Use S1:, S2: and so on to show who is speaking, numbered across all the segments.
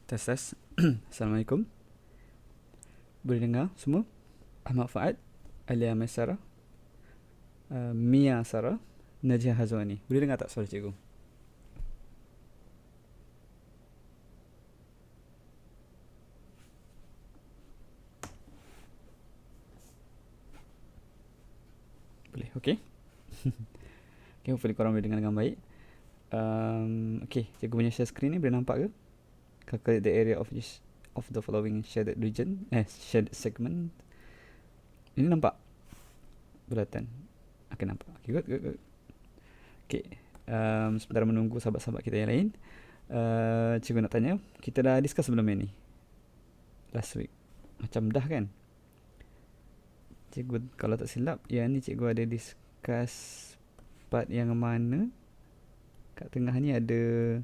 S1: Tes tes. Assalamualaikum. Boleh dengar semua? Ahmad Faad, Alia Maisara, Mia Sarah, Najah Hazwani. Boleh dengar tak suara cikgu? Boleh, okey. Okay, hopefully korang boleh dengar dengan baik. Okay, cikgu punya share screen ni boleh nampak ke? Calculate the area of each of the following shaded region, shaded segment. Ini nampak bulatan? Okay, nampak. Okay, good. Okay, sementara menunggu sahabat-sahabat kita yang lain, cikgu nak tanya, kita dah discuss sebelum ni last week, macam dah kan? Cikgu kalau tak silap, yang ni cikgu ada discuss part yang mana? Kat tengah ni ada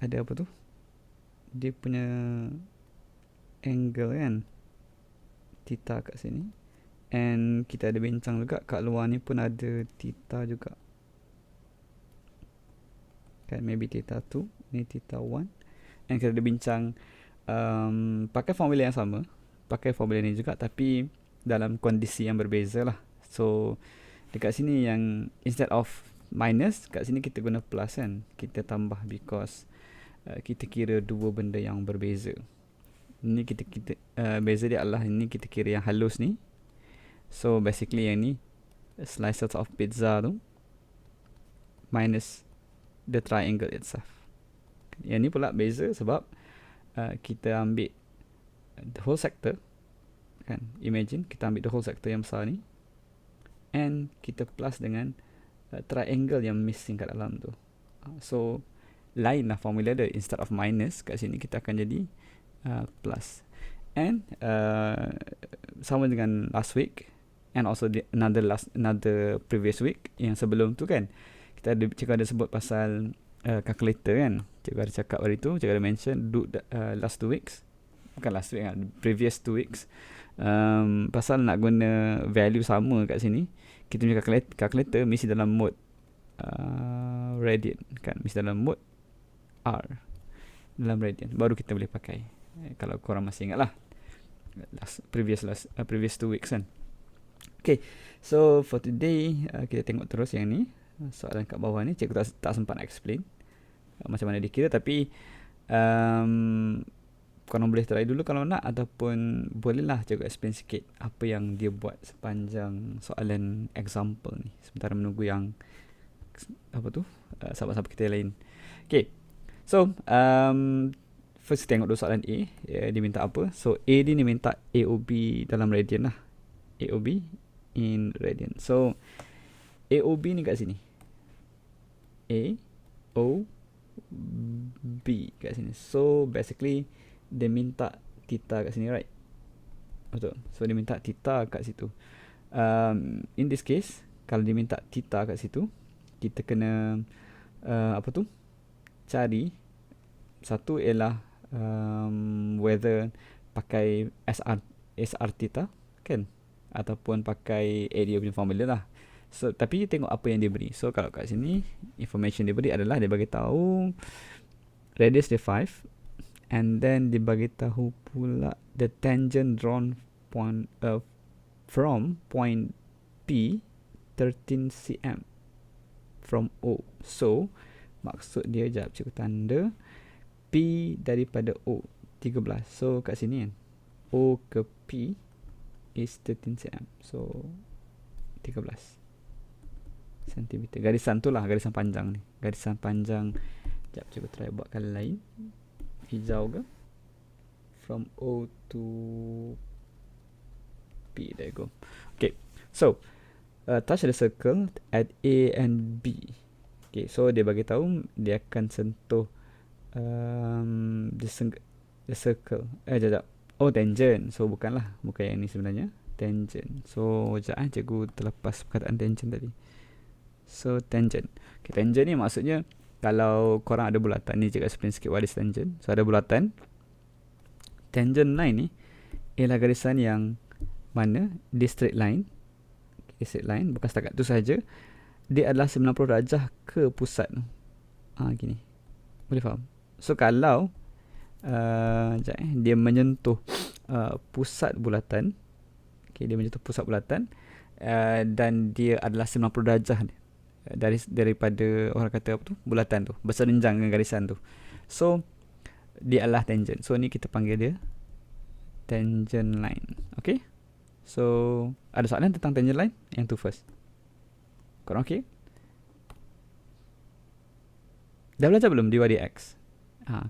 S1: apa tu? Dia punya angle kan, theta kat sini. And kita ada bincang juga kat luar ni pun ada theta juga. Kan, maybe theta 2, ni theta 1. And kita ada bincang pakai formula yang sama, pakai formula ni juga, tapi dalam kondisi yang berbeza lah. So dekat sini yang instead of minus, kat sini kita guna plus kan, kita tambah because kita kira dua benda yang berbeza. Ini kita beza dia adalah ini kita kira yang halus ni. So basically yang ni slices of pizza tu minus the triangle itself. Yang ni pula beza sebab kita ambil the whole sector kan. Imagine kita ambil the whole sector yang besar ni and kita plus dengan triangle yang missing kat dalam tu. So lain lah formula dia. Instead of minus, kat sini kita akan jadi plus. And sama dengan last week and also another previous week yang sebelum tu kan, kita ada cikgu ada sebut pasal calculator kan. Cikgu ada cakap hari tu, cikgu ada mention last 2 weeks, bukan last week kan, previous 2 weeks, pasal nak guna value sama kat sini, kita punya calculator mesti dalam mode radian kan, mesti dalam mode R, dalam radian, baru kita boleh pakai. Kalau korang masih ingat lah previous 2 weeks kan. Okay, so for today kita tengok terus yang ni, soalan kat bawah ni. Cikgu tak sempat nak explain macam mana dikira, tapi korang boleh try dulu kalau nak, ataupun bolehlah cikgu explain sikit apa yang dia buat sepanjang soalan example ni, sementara menunggu yang sahabat-sahabat kita yang lain. Okay, so first tengok dulu soalan A. Dia minta apa? So A ni minta AOB dalam radian lah, AOB in radian. So AOB ni kat sini, AOB kat sini. So basically dia minta theta kat sini, right? Betul. So dia minta theta kat situ. In this case, kalau dia minta theta kat situ, kita kena cari satu ialah whether pakai SR theta kan, ataupun pakai area punya formula lah. So tapi tengok apa yang dia beri. So kalau kat sini information dia beri adalah dia bagi tahu radius dia 5, and then dia bagi tahu pula the tangent drawn from point P 13 cm from O. So maksud dia, jap cikgu tanda, P daripada O 13. So kat sini kan, O ke P is 13 cm. So 13 cm. Garisan tu lah, garisan panjang ni, garisan panjang. Sekejap cuba try buat kali lain. Hijau ke, from O to P. There you go. Okay, so touch the circle at A and B. Okay, so dia bagi tahu dia akan sentuh the circle. Sekejap. Oh, tangent. So bukan yang ni sebenarnya, tangent. So sekejap, cikgu terlepas perkataan tangent tadi. So tangent. Okay, tangent ni maksudnya kalau korang ada bulatan ni, cikgu explain sikit what is tangent. So ada bulatan, tangent line ni ialah garisan yang mana dia straight line. Okay, straight line, bukan setakat tu sahaja, dia adalah 90 darjah ke pusat. Gini, boleh faham? So kalau dia menyentuh pusat bulatan. Okay, dia menyentuh pusat bulatan, dan dia adalah 90 darjah daripada orang kata apa tu, bulatan tu, bersenjang dengan garisan tu. So dia adalah tangent. So ni kita panggil dia tangent line. Okay, so ada soalan tentang tangent line? Yang tu first. Korang okay? Dah belajar belum dy dx?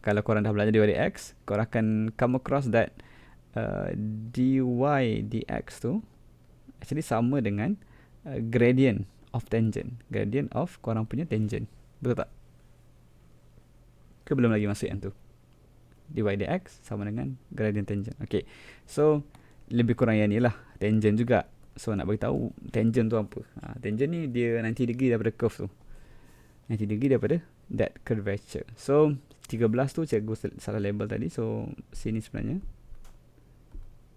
S1: Kalau korang dah belajar dy dx, korang akan come across that dy dx tu actually sama dengan gradient of tangent. Gradient of korang punya tangent. Betul tak? Ke belum lagi masuk yang tu? Dy dx sama dengan gradient tangent. Okay, so lebih kurang yang ni lah, tangent juga. So nak beritahu tangent tu apa. Tangent ni dia 90 degree daripada curve tu, 90 degree daripada that curvature. So 13 tu cikgu salah label tadi. So sini sebenarnya,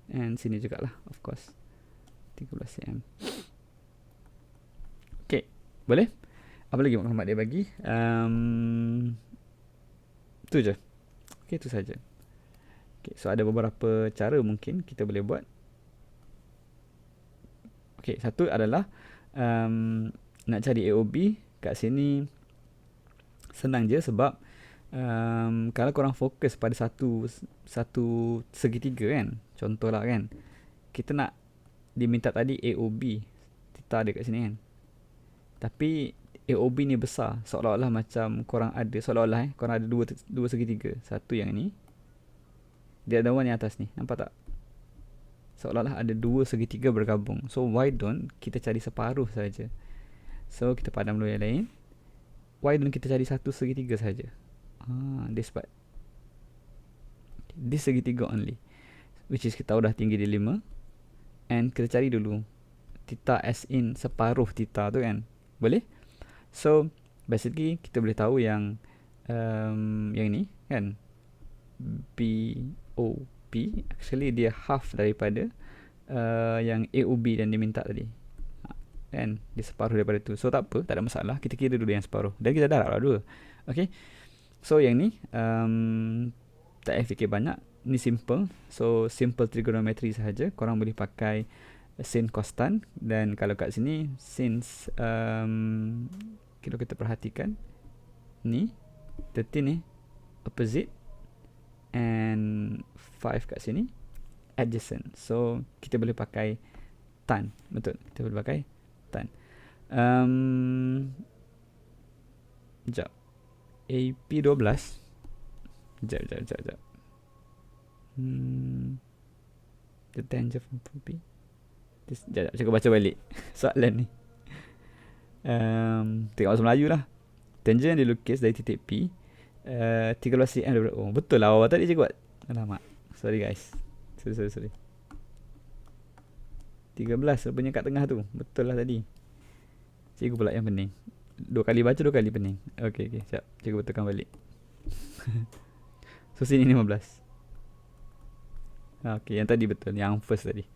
S1: and sini jugalah, of course 13 cm. Okay, boleh? Apa lagi Muhammad dia bagi? Tu je. Okay, tu saja. Okay, so ada beberapa cara mungkin kita boleh buat. Okay, satu adalah nak cari AOB kat sini senang je, sebab kalau korang fokus pada satu segitiga kan, contohlah kan, kita nak diminta tadi AOB, theta ada kat sini kan, tapi AOB ni besar, seolah-olah macam korang ada, korang ada dua segitiga. Satu yang ni, dia ada one yang atas ni, nampak tak? Seolah-olah ada dua segitiga bergabung. So why don't kita cari separuh saja? So kita padam dulu yang lain. Why don't kita cari satu segitiga saja? This part, this segitiga only, which is kita tahu dah tinggi dia 5, and kita cari dulu theta as in separuh theta tu kan. Boleh? So basically kita boleh tahu yang ni kan, BOP actually dia half daripada yang AOB dan dia minta tadi kan, dia separuh daripada tu. So tak apa, tak ada masalah, kita kira dulu yang separuh dan kita darab lah dua. Okay, so yang ni tak payah fikir banyak, ni simple. So simple trigonometry sahaja. Korang boleh pakai sin costan, dan kalau kat sini since kalau kita perhatikan ni 13 ni opposite, and 5 kat sini adjacent. So kita boleh pakai tan. Betul, kita boleh pakai tan. Sekejap, AP 12. Sekejap. The tangent from P. Sekejap, cikgu baca balik soalan ni. Tengok bahasa Melayu lah. Tangent dilukis dari titik P 13 cm daripada O. Betul lah awal tadi cikgu buat. Alamak, sorry guys. Sorry 13 rupanya kat tengah tu. Betul lah tadi. Cikgu pula yang pening. 2 kali baca 2 kali pening. Okay, sekejap, cikgu betulkan balik. So sini 15. Okay, yang tadi betul, yang first tadi.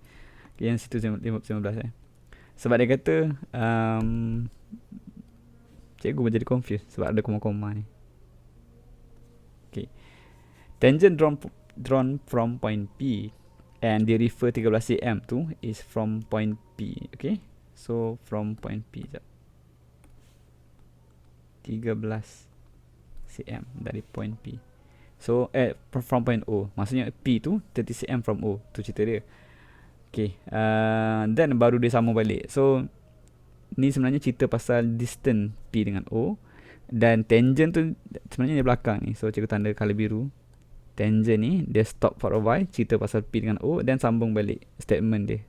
S1: Okay, yang situ 15 Sebab dia kata cikgu menjadi confused sebab ada koma-koma ni. Okay, tangent drawn from point P, and dia refer 13 cm tu is from point P. Okay, so from point P, 13 cm dari point P. So from point O, maksudnya P tu 30 cm from O. Tu cerita dia. Okay, then baru dia sambung balik. So ni sebenarnya cerita pasal distance P dengan O, dan tangent tu sebenarnya di belakang ni. So cikgu tanda colour biru. Tangent ni dia stop for a while, cerita pasal P dengan O, dan sambung balik statement dia.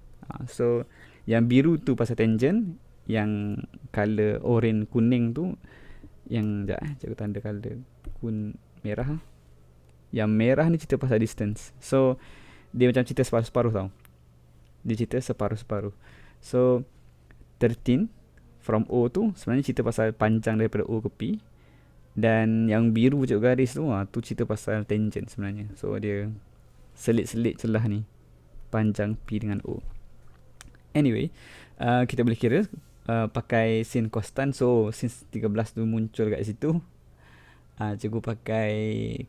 S1: So yang biru tu pasal tangent, yang colour orange kuning tu yang cikgu tanda colour merah. Yang merah ni cerita pasal distance. So dia macam cerita separuh-separuh tau. Dia cerita separuh-separuh. So 13 from O tu sebenarnya cerita pasal panjang daripada O ke P, dan yang biru je garis tu tu cerita pasal tangent sebenarnya. So dia selit-selit celah ni, panjang P dengan O. Anyway, kita boleh kira pakai sin costan. So since 13 tu muncul kat situ, Cikgu pakai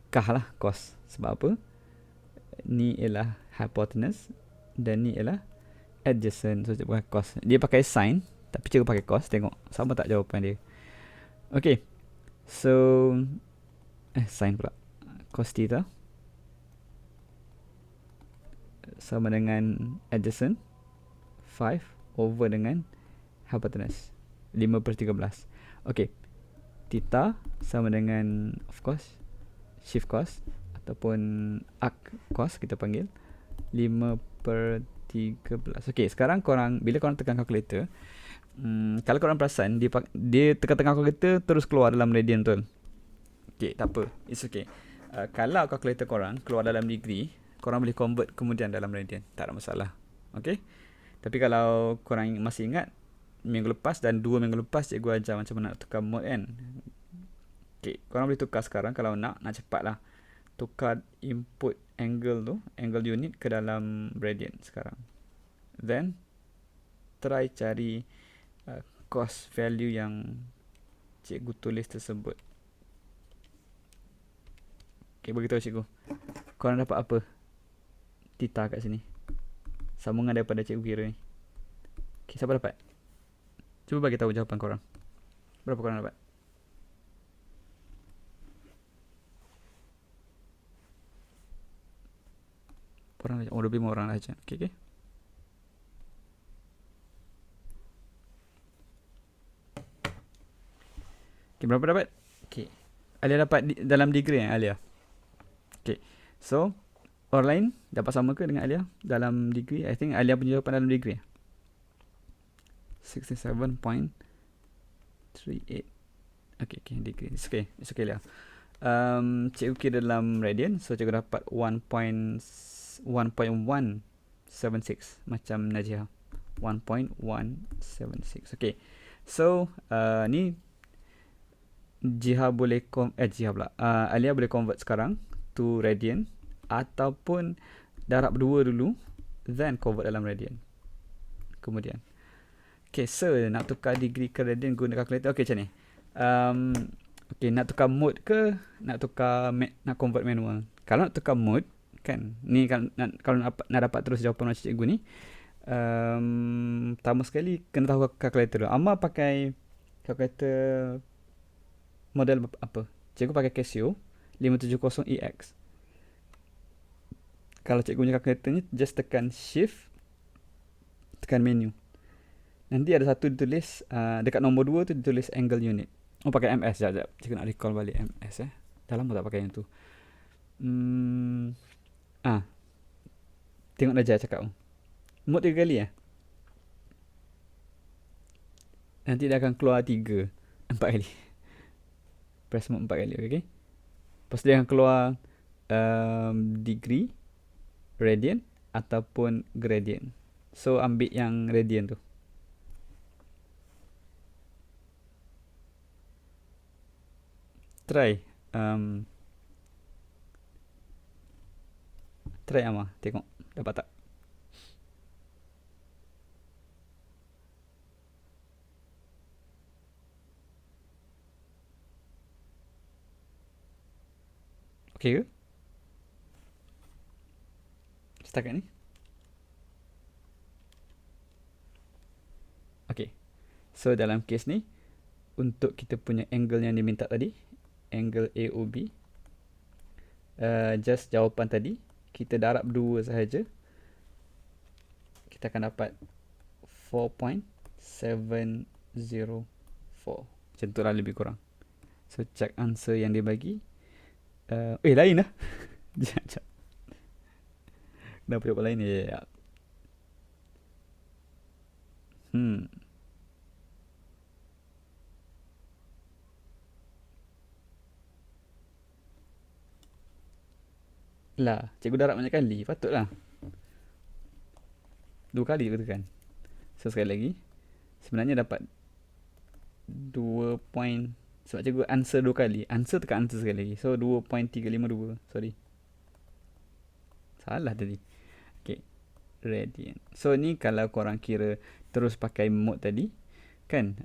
S1: kah lah, cos. Sebab apa? Ni ialah hypotenuse dan ni ialah adjacent. So cikgu pakai cos. Dia pakai sin, tapi cikgu pakai cos. Tengok sama tak jawapan dia. Okay. So sin pula. Cos theta sama dengan adjacent 5 over dengan hypotenuse 5/13. Okay. Theta sama dengan, of course, shift cos ataupun arc cos kita panggil 5/13. Okay, sekarang korang, bila korang tekan kalkulator, kalau korang perasan, dia tekan-tekan kalkulator terus keluar dalam radian betul. Okay, tak apa, it's okay. Kalau kalkulator korang keluar dalam degree, korang boleh convert kemudian dalam radian, tak ada masalah. Okay, tapi kalau korang masih ingat, minggu lepas dan 2 minggu lepas cikgu ajar macam mana nak tukar mode kan. Okay, korang boleh tukar sekarang kalau nak cepat lah. Tukar input angle tu, angle unit ke dalam radian sekarang. Then try cari cos value yang cikgu tulis tersebut. Okay, beritahu cikgu, korang dapat apa theta kat sini, sambungan daripada cikgu kira ni. Okay, siapa dapat? Cuba bagi tahu jawapan korang. Berapa korang dapat? Orang dah, 25 orang dah je. Okay. Okay, berapa dapat? Okay. Alia dapat dalam degree Alia? Okay. So, orang lain dapat sama ke dengan Alia dalam degree? I think Alia punya jawapan dalam degree 67.38. Okay, degree. It's okay lah. Cikgu kira dalam radian, so cikgu dapat 1.176 macam Najia. 1.176. Okay, so ni Jiha boleh Alia boleh convert sekarang to radian ataupun darab 2 dulu then convert dalam radian kemudian. Okay, so nak tukar degree ke radian guna kalkulator. Okay, macam ni. Okay, nak tukar mode ke nak tukar nak convert manual? Kalau nak tukar mode kan, ni kalau nak dapat terus jawapan macam cikgu ni, pertama sekali kena tahu kalkulator dulu. Amma pakai kalkulator model apa? Cikgu pakai Casio 570EX. Kalau cikgu punya kalkulator ni, just tekan shift, tekan menu. Nanti ada satu ditulis, dekat nombor 2 tu ditulis angle unit. Oh, pakai MS. Sekejap. Cikgu nak recall balik MS Dah lama tak pakai yang tu. Tengok Najah cakap. Mode 3 kali nanti dia akan keluar 4 kali. Press mode 4 kali, okay? Lepas dia akan keluar degree, radian ataupun gradient. So, ambil yang radian tu. Try Amma, tengok dapat tak. Okay ke setakat ni? Okay, so dalam kes ni, untuk kita punya angle yang diminta tadi, angle AOB, just jawapan tadi kita darab 2 sahaja, kita akan dapat 4.704. Macam tu lah lebih kurang. So check answer yang dia bagi. Lain lah. Sekejap. Kenapa jawapan lain ni? Lah, cikgu darab banyak kali. Patutlah 2 kali aku tekan. So sekali lagi, sebenarnya dapat 2 point. Sebab cikgu answer 2 kali. Answer tekan answer sekali lagi. So 2.352. Sorry, salah tadi. Okay, radian. So ni kalau korang kira terus pakai mode tadi, kan,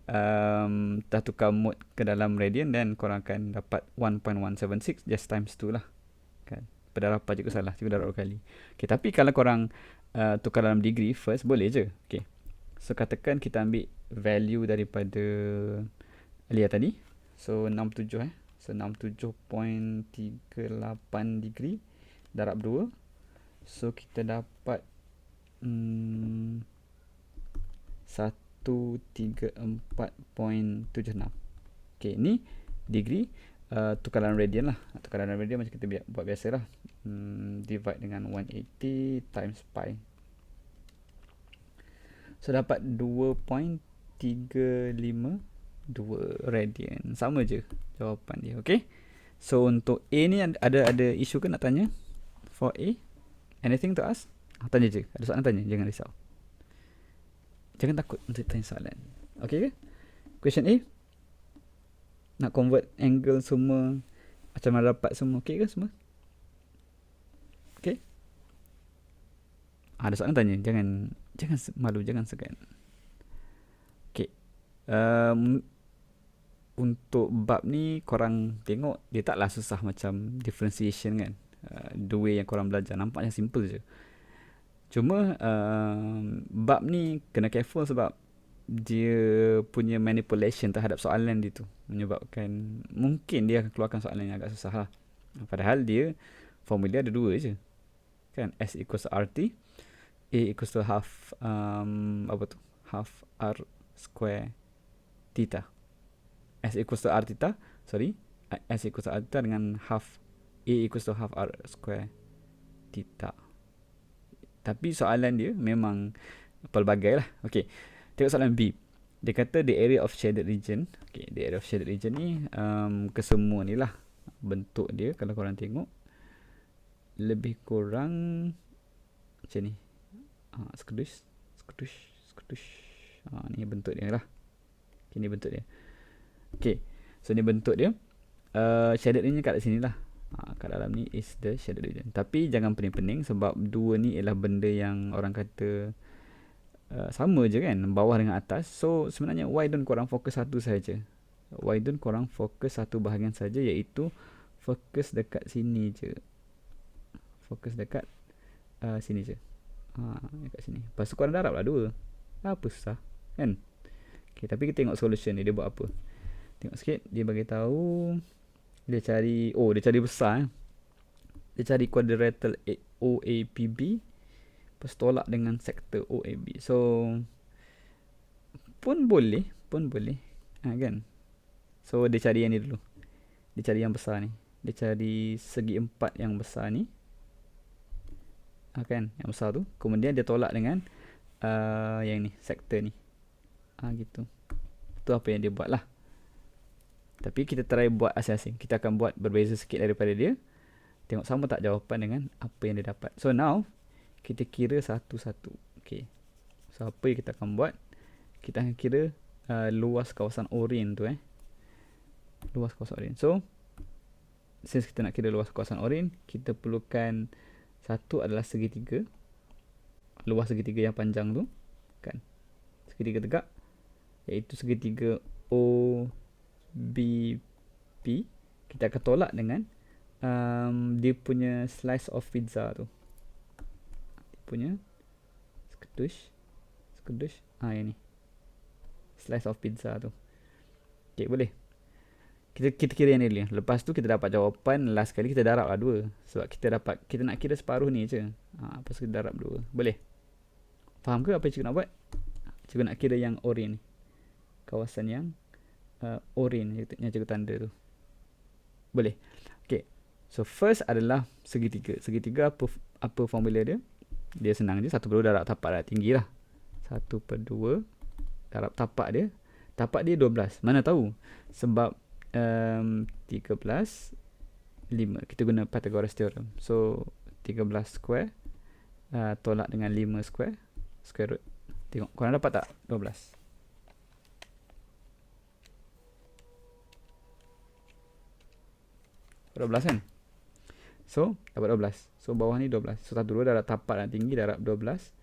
S1: dah tukar mode ke dalam radian dan korang akan dapat 1.176 just times 2 lah kan. Pendarabh cikgu salah, cikgu darab 2 kali. Okay, tapi kalau korang tukar dalam degree first boleh je. Okay, so katakan kita ambil value daripada Alia tadi, so 67 so 67.38 degree darab 2, so kita dapat 134.76. Okay, ni degree, tukar dalam radian lah. Tukar dalam radian macam kita buat biasa lah. Divide dengan 180 times pi, so dapat 2.352 radian. Sama je jawapan dia. Okay, so untuk A ni ada isu ke nak tanya? For A, anything to ask? Tanya je, ada soalan tanya, jangan risau, jangan takut untuk tanya soalan. Okay ke? Question A, nak convert angle semua macam mana dapat semua, okay ke semua? Okay, ada soalan tanya, jangan malu, jangan segan. Okay, untuk bab ni korang tengok dia taklah susah macam differentiation kan. The way yang korang belajar nampaknya simple je. Cuma bab ni kena careful sebab dia punya manipulation terhadap soalan dia tu menyebabkan mungkin dia akan keluarkan soalan yang agak susah lah. Padahal dia formula ada dua je kan, S equals to RT, A equals to half half R square theta. S equals to R theta, S equals to R theta dengan half A equals to half R square theta. Tapi soalan dia memang pelbagai lah. Okay, tengok soalan B. Dia kata the area of shaded region. Okay, the area of shaded region ni kesemua ni lah bentuk dia. Kalau korang tengok lebih kurang macam ni. Skedush. Ni bentuk dia lah. Okay, ni bentuk dia. Okay, so ni bentuk dia. Shaded ni kat sini lah. Kat dalam ni is the shaded region. Tapi jangan pening-pening sebab dua ni ialah benda yang orang kata sama je kan, bawah dengan atas. So sebenarnya why don't korang fokus satu saja? Why don't korang fokus satu bahagian saja, iaitu fokus dekat sini je. Fokus dekat sini je. Dekat sini. Lepas tu korang darab lah dua. Apa susah kan? Okay, tapi kita tengok solution ni dia buat apa. Tengok sikit, dia bagi tahu dia cari besar. Dia cari quadrilateral OAPB, lepas tolak dengan sektor OAB. So pun boleh kan. So dia cari yang ni dulu. Dia cari yang besar ni. Dia cari segi empat yang besar ni. Kan, yang besar tu. Kemudian dia tolak dengan yang ni, sektor ni. Gitu. Tu apa yang dia buat lah. Tapi kita try buat asing-asing. Kita akan buat berbeza sikit daripada dia. Tengok sama tak jawapan dengan apa yang dia dapat. So now kita kira satu-satu. Okay, so apa yang kita akan buat, kita akan kira luas kawasan oren tu. Luas kawasan oren. So since kita nak kira luas kawasan oren, kita perlukan satu adalah segitiga. Luas segitiga yang panjang tu kan, segitiga tegak, iaitu segitiga OBP. Kita akan tolak dengan dia punya slice of pizza tu. Dia punya skedush. Yang ni, slice of pizza tu. Okay, boleh. Kita kira yang ni dulu. Lepas tu kita dapat jawapan. Last kali kita darab lah dua. Sebab kita nak kira separuh ni je. Lepas tu kita darab dua. Boleh? Faham ke apa yang cikgu nak buat? Cikgu nak kira yang oren ni. Kawasan yang oren yang cikgu tanda tu. Boleh? Okay, so first adalah segitiga. Segitiga apa formula dia? Dia senang je. 1/2 darab tapak darab tinggi lah. 1/2 darab tapak dia. Tapak dia 12. Mana tahu? Sebab 13 5. Kita guna Pythagoras theorem. So 13 square tolak dengan 5 square root. Tengok korang dapat tak 12? kan? So dapat 12. So bawah ni 12. So 1/2 darab tapak dan tinggi darab 12.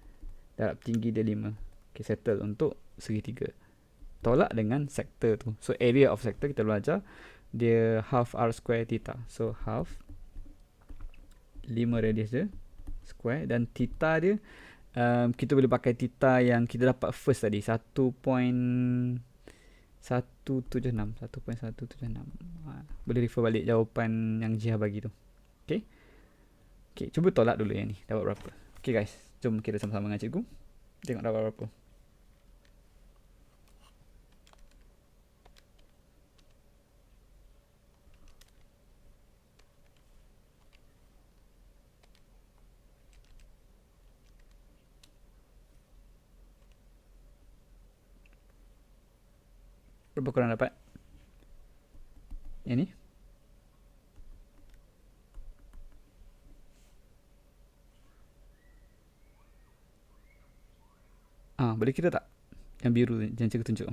S1: Darab tinggi dia 5. Okay, settle untuk segitiga. tolak dengan sektor tu. So area of sector kita belajar dia half r square theta. So half 5 radius dia square, dan theta dia kita boleh pakai theta yang kita dapat first tadi 1.176. Boleh refer balik jawapan yang Jihah bagi tu. Okay, cuba tolak dulu yang ni dapat berapa. Okay guys, jom kita sama-sama dengan cikgu tengok dapat berapa. Berapa korang dapat yang ni? Boleh kira tak yang biru yang cikgu tunjuk?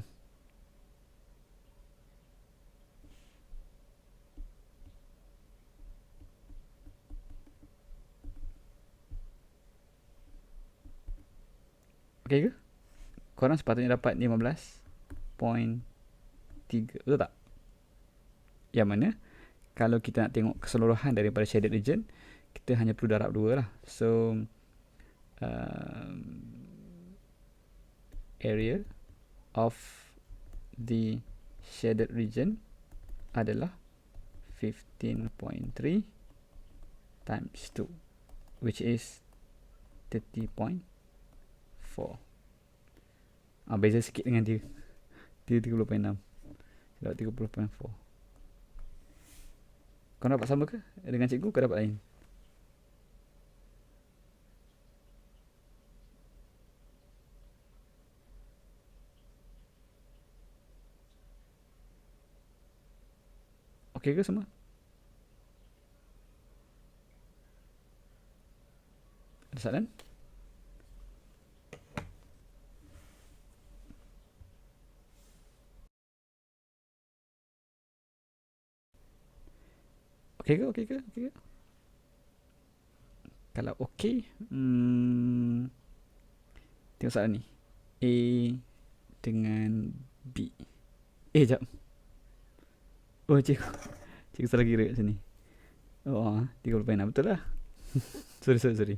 S1: Okay ke? Korang sepatutnya dapat 15.3, betul tak? Yang mana kalau kita nak tengok keseluruhan daripada shaded region, kita hanya perlu darab 2 lah. So area of the shaded region adalah 15.3 times 2, which is 30.4. Beza sikit dengan dia. Dia 30.6. Dapat 30.4. Kau dapat sama ke dengan cikgu? Kau dapat lain? Okey ke semua? Ada soalan? Okey ke? Kalau okey, tengok soalan ni. A dengan B. Jap. Oh, cikgu salah kira kat sini. 30.6, betul lah. Sorry.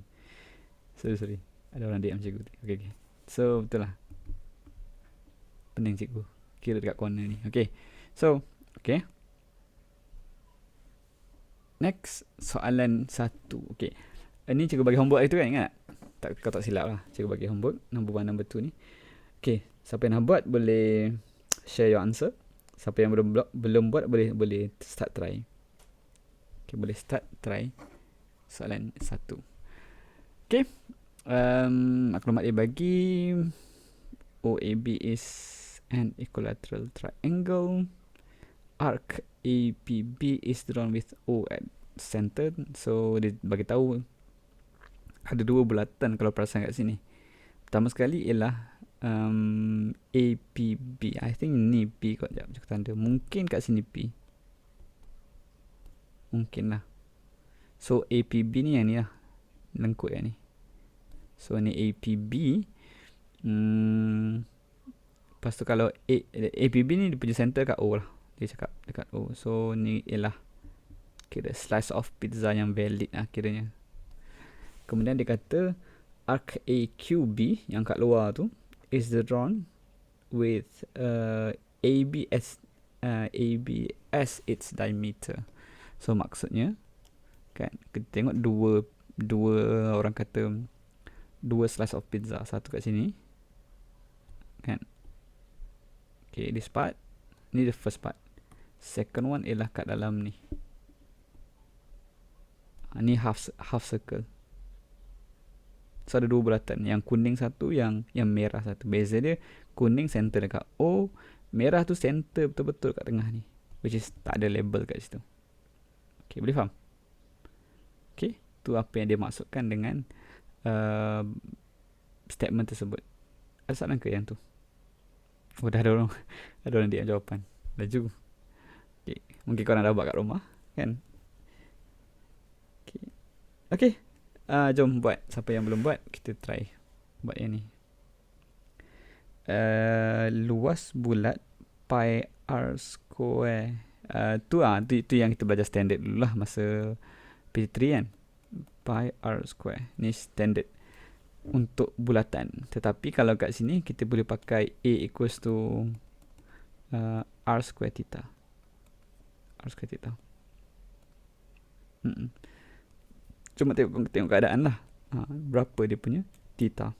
S1: Ada orang DM cikgu. Okay. So, betul lah. Pening cikgu kira dekat corner ni. Okay. So, okay. Next, soalan 1. Okay. Ni cikgu bagi homework itu kan, ingat? Kau tak silap lah. Cikgu bagi homework number 1, number 2 ni. Okay. Siapa yang nak buat boleh share your answer. Siapa yang belum buat boleh start try. Okay, boleh start try soalan 1. Okay. Maklumat dia bagi OAB is an equilateral triangle. Arc APB is drawn with O at center. So dia bagi tahu ada 2 bulatan kalau perasan kat sini. Pertama sekali ialah APB. I think ni P kot. Sekejap aku tanda. Mungkin kat sini P. Mungkin lah. So APB ni yang ni lah. Lengkut yang ni. So ni APB. Lepas tu kalau APB ni dia punya center kat O lah. Dia cakap dekat O. So ni ialah kira slice of pizza yang valid lah kiranya. Kemudian dia kata arc AQB yang kat luar tu is drawn with AB as its diameter. So maksudnya kan kita tengok dua orang kata 2 slice of pizza, satu kat sini kan. Okay, this part ni the first part. Second one ialah kat dalam ni. Ni half circle. So ada 2 bulatan, yang kuning satu, yang merah satu. Beza dia kuning center dekat O, merah tu center betul-betul kat tengah ni, which is tak ada label kat situ. Okay, boleh faham? Okay, tu apa yang dia maksudkan dengan statement tersebut. Ada soalan ke yang tu? Dah ada orang dia jawapan. Laju. Okay. Mungkin korang dah buat kat rumah kan? Okay. Jom buat. Siapa yang belum buat, kita try buat yang ni. luas bulat pi r square. Tu yang kita belajar standard dulu lah masa PT3 kan. Pi r square ni standard untuk bulatan. Tetapi kalau kat sini kita boleh pakai A equals to R square theta. R square theta. Cuma tengok keadaan lah. Berapa dia punya theta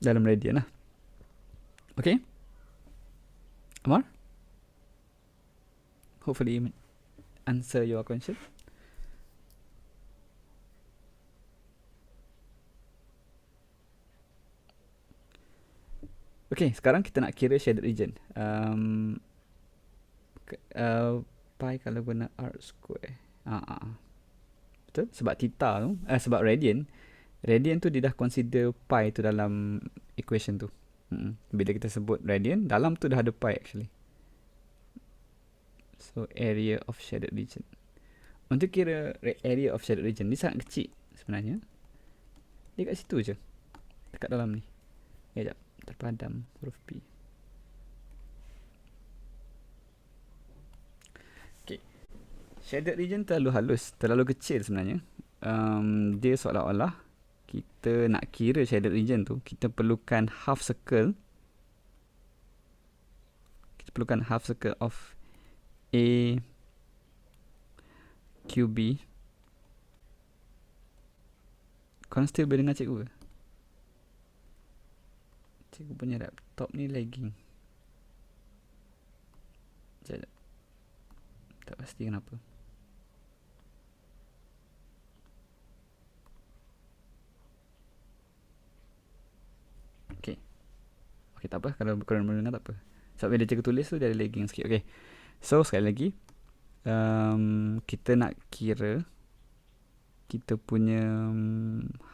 S1: dalam radian lah. Okay? Amar? Hopefully answer your question. Okay, sekarang kita nak kira shaded region. Pi kalau guna R square. Betul? Sebab theta tu, sebab radian tu dia dah consider pi tu dalam equation tu. Bila kita sebut radian, dalam tu dah ada pi actually. So, area of shaded region. Untuk kira area of shaded region ni sangat kecil sebenarnya. Dia kat situ je. Dekat dalam ni. Sekejap. Terpadam huruf P. Okay. Shaded region terlalu halus, terlalu kecil sebenarnya. Dia seolah-olah kita nak kira shaded region tu, kita perlukan half circle. Kita perlukan half circle of A QB. Korang still boleh dengar cikgu ke? Cikgu punya laptop ni lagging. Sekejap. Tak pasti kenapa. Okay. Okay, tak apa. Kalau korang boleh dengar tak apa. Sebab bila cikgu tulis tu dia ada lagging sikit. Okay. So, sekali lagi. Kita nak kira kita punya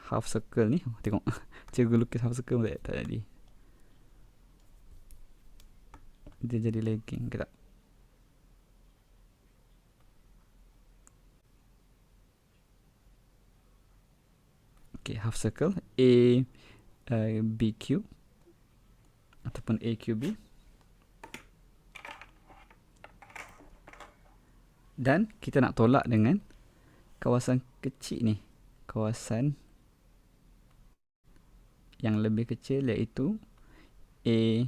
S1: half circle ni. Tengok. Cikgu lukis half circle tak jadi. Dia jadi lagging ke tak? Okay, half circle A BQ ataupun AQB. Dan kita nak tolak dengan kawasan kecil ni. Kawasan yang lebih kecil iaitu A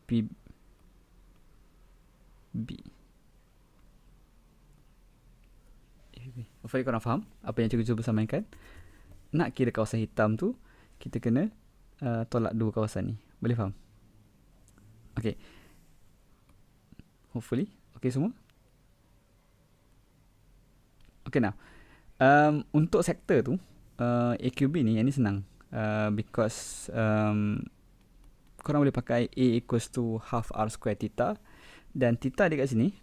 S1: B. Hopefully korang faham apa yang cikgu cuba sampaikan. Nak kira kawasan hitam tu, kita kena tolak dua kawasan ni. Boleh faham? Okay. Hopefully. Okay semua? Okay now. Untuk sektor tu, AQB ni, yang ni senang. Because korang boleh pakai A equals to half R square theta. Dan theta dia kat sini.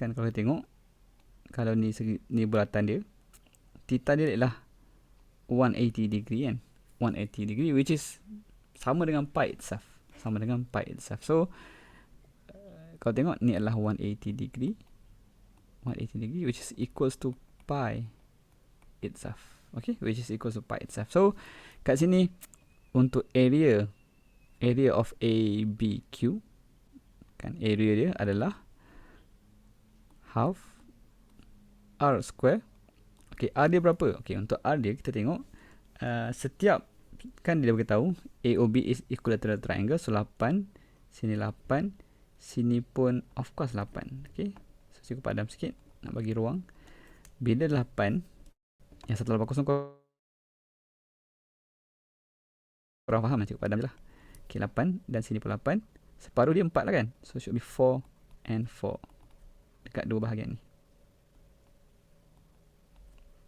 S1: Kan kalau tengok. Kalau ni bulatan dia. Theta dia adalah 180 degree kan. 180 degree which is sama dengan pi itself. Sama dengan pi itself. So, kalau tengok ni adalah 180 degree. 180 degree which is equals to pi itself. Okay, which is equals to pi itself. So, kat sini untuk area of ABQ kan, area dia adalah half R square. Okay, R dia berapa? Okay, untuk R dia kita tengok setiap, kan dia beritahu AOB is equilateral triangle. So 8, sini 8, sini pun of course 8. Okay, so cikgu padam sikit nak bagi ruang. Bila 8 yang 180 korang faham lah, cikgu padam je lah. Okay, 8 dan sini pun 8. Separuh dia 4 lah kan. So should be 4 and 4 dekat dua bahagian ni.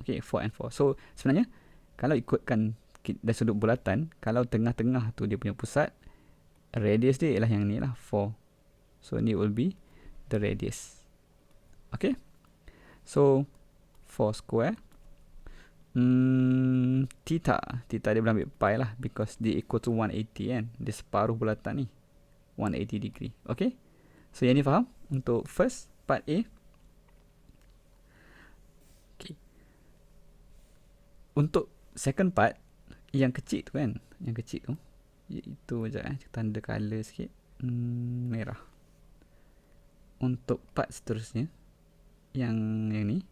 S1: Okay, 4 and 4. So sebenarnya kalau ikutkan dari sudut bulatan, kalau tengah-tengah tu dia punya pusat, radius dia ialah yang ni lah, 4. So ni will be the radius. Okay, so 4 square. Theta dia boleh ambil pi lah, because dia equal to 180 kan. Dia separuh bulatan ni, 180 degree. Okay, so yang ni faham untuk first part A. Okay, untuk second part yang kecil tu kan, yang kecil tu Iaitu sekejap tanda color sikit. Merah. Untuk part seterusnya, yang ni,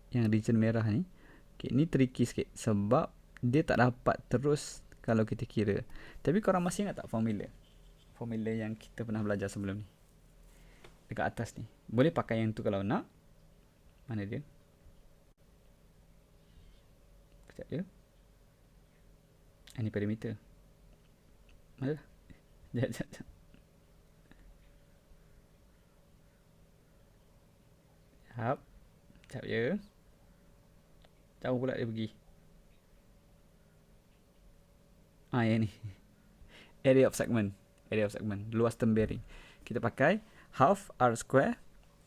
S1: yang region merah ni, okay, ni tricky sikit sebab dia tak dapat terus kalau kita kira. Tapi korang masih ingat tak formula yang kita pernah belajar sebelum ni, dekat atas ni? Boleh pakai yang tu kalau nak. Mana dia? Sekejap je. Ini perimeter. Mana dah? Sekejap. Sekejap je. Jauh pula dia pergi. Yang ni. Area of segment. Luas term bearing. Kita pakai half r square.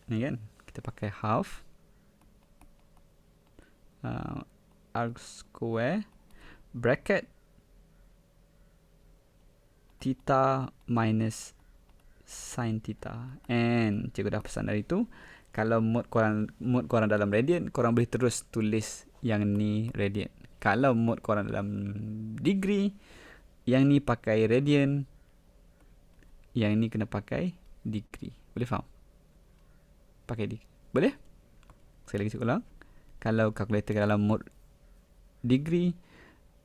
S1: Ni kan. Kita pakai half r square bracket theta minus sin theta. And cikgu dah pesan dari tu, kalau mode korang dalam radian, korang boleh terus tulis yang ni radian. Kalau mode korang dalam degree, yang ni pakai radian, yang ni kena pakai degree. Boleh faham? Pakai degree. Boleh? Sekali lagi cikgu ulang. Kalau kalkulator dalam mode degree,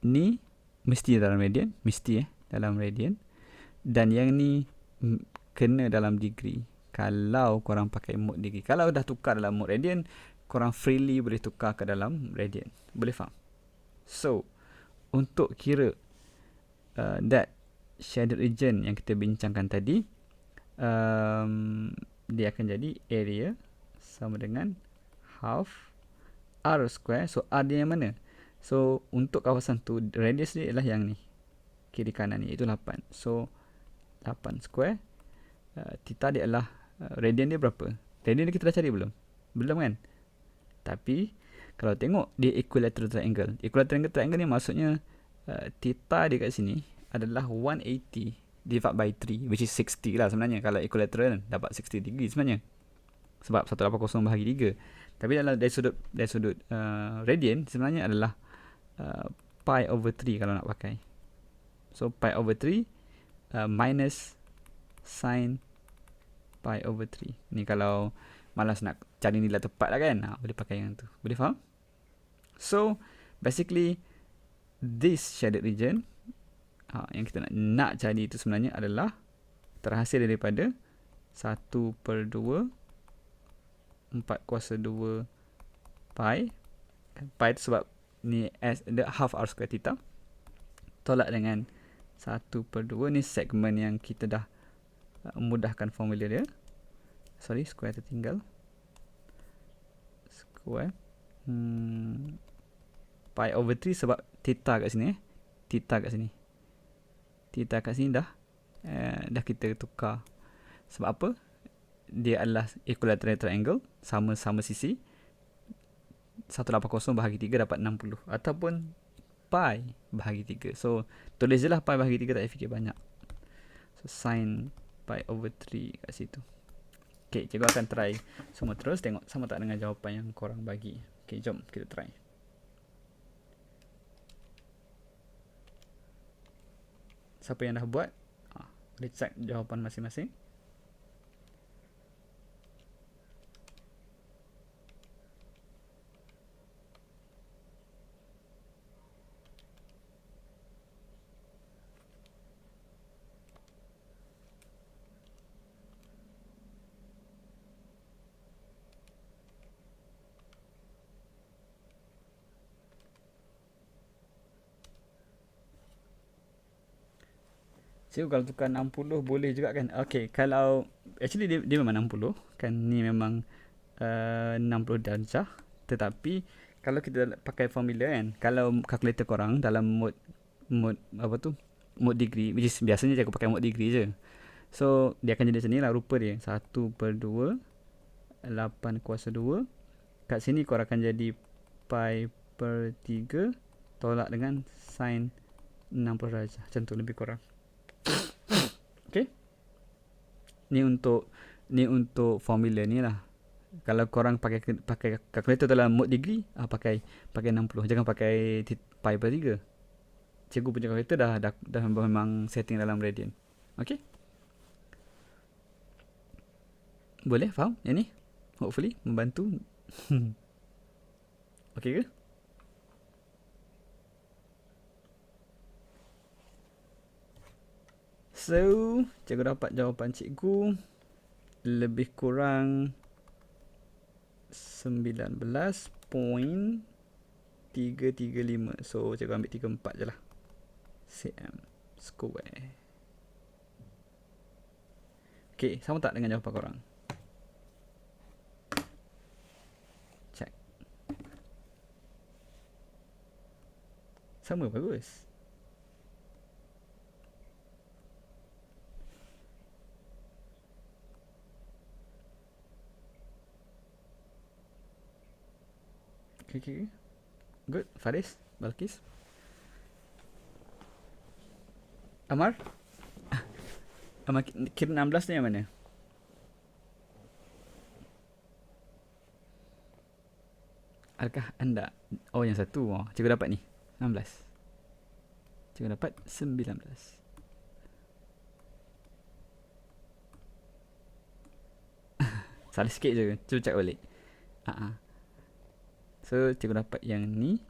S1: ni mesti dalam radian. Dalam radian. Dan yang ni kena dalam degree kalau korang pakai mode degree. Kalau dah tukar dalam mode radian, korang freely boleh tukar ke dalam radian. Boleh faham? So, untuk kira that shaded region yang kita bincangkan tadi, dia akan jadi area sama dengan half r square. So, r dia yang mana? So, untuk kawasan tu, radius dia ialah yang ni, kiri kanan ni, iaitu 8. So, 8 square. Theta dia adalah radian dia berapa? Radian dia kita dah cari belum? Belum kan? Tapi kalau tengok dia equilateral triangle. Equilateral triangle ni maksudnya theta dia kat sini adalah 180 divided by 3, which is 60 lah sebenarnya. Kalau equilateral dapat 60 degree sebenarnya, sebab 180 bahagi 3. Tapi dari sudut radian sebenarnya adalah pi over 3 kalau nak pakai. So pi over 3 minus sin pi over 3. Ni kalau malas nak cari nilai tepat lah kan, boleh pakai yang tu. Boleh faham? So basically this shaded region yang kita nak cari itu sebenarnya adalah terhasil daripada 1/2 4/2 pi. Pi itu sebab ni half r square theta tolak dengan 1/2. Ni segmen yang kita dah mudahkan formula dia. Square tertinggal. Square pi over 3 sebab theta kat sini. Theta kat sini dah kita tukar. Sebab apa? Dia adalah equilateral triangle, sama-sama sisi. 180 bahagi 3 dapat 60 ataupun pi bahagi 3. So tulis je lah pi bahagi 3, tak payah fikir banyak. So sin pi over 3 kat situ. Okay, cikgu akan try semua terus, tengok sama tak dengan jawapan yang korang bagi. Okay, jom kita try. Siapa yang dah buat, boleh check jawapan masing-masing. Cikgu kalau tukar 60 boleh juga kan? Okay, kalau actually dia memang 60 kan, ni memang 60 darjah. Tetapi kalau kita pakai formula kan, kalau kalkulator korang dalam mode degree, which is biasanya cikgu pakai mode degree je. So dia akan jadi macam ni lah rupa dia, 1/2 8/2. Kat sini korang akan jadi pi per 3 tolak dengan sin 60 darjah. Macam tu lebih kurang. Okay, ni untuk formula ni lah. Kalau korang pakai kalkulator dalam mode degree, pakai 60, jangan pakai pi per 3. Cikgu punya kalkulator dah memang setting dalam Radian. Okay? Boleh faham yang ni? Hopefully membantu. Okay ke? So, cikgu dapat jawapan cikgu lebih kurang 19.335. So, cikgu ambil 34 je lah. cm square. Okay, sama tak dengan jawapan korang? Check. Sama, bagus. Okay. Good. Faris, Balkis, Amar. Amar kira 16 ni yang mana? Adakah anda? Oh, yang satu. Oh, cikgu dapat ni 16. Cikgu dapat 19. Salah sikit je. Cuba check balik. So, cikgu dapat yang ni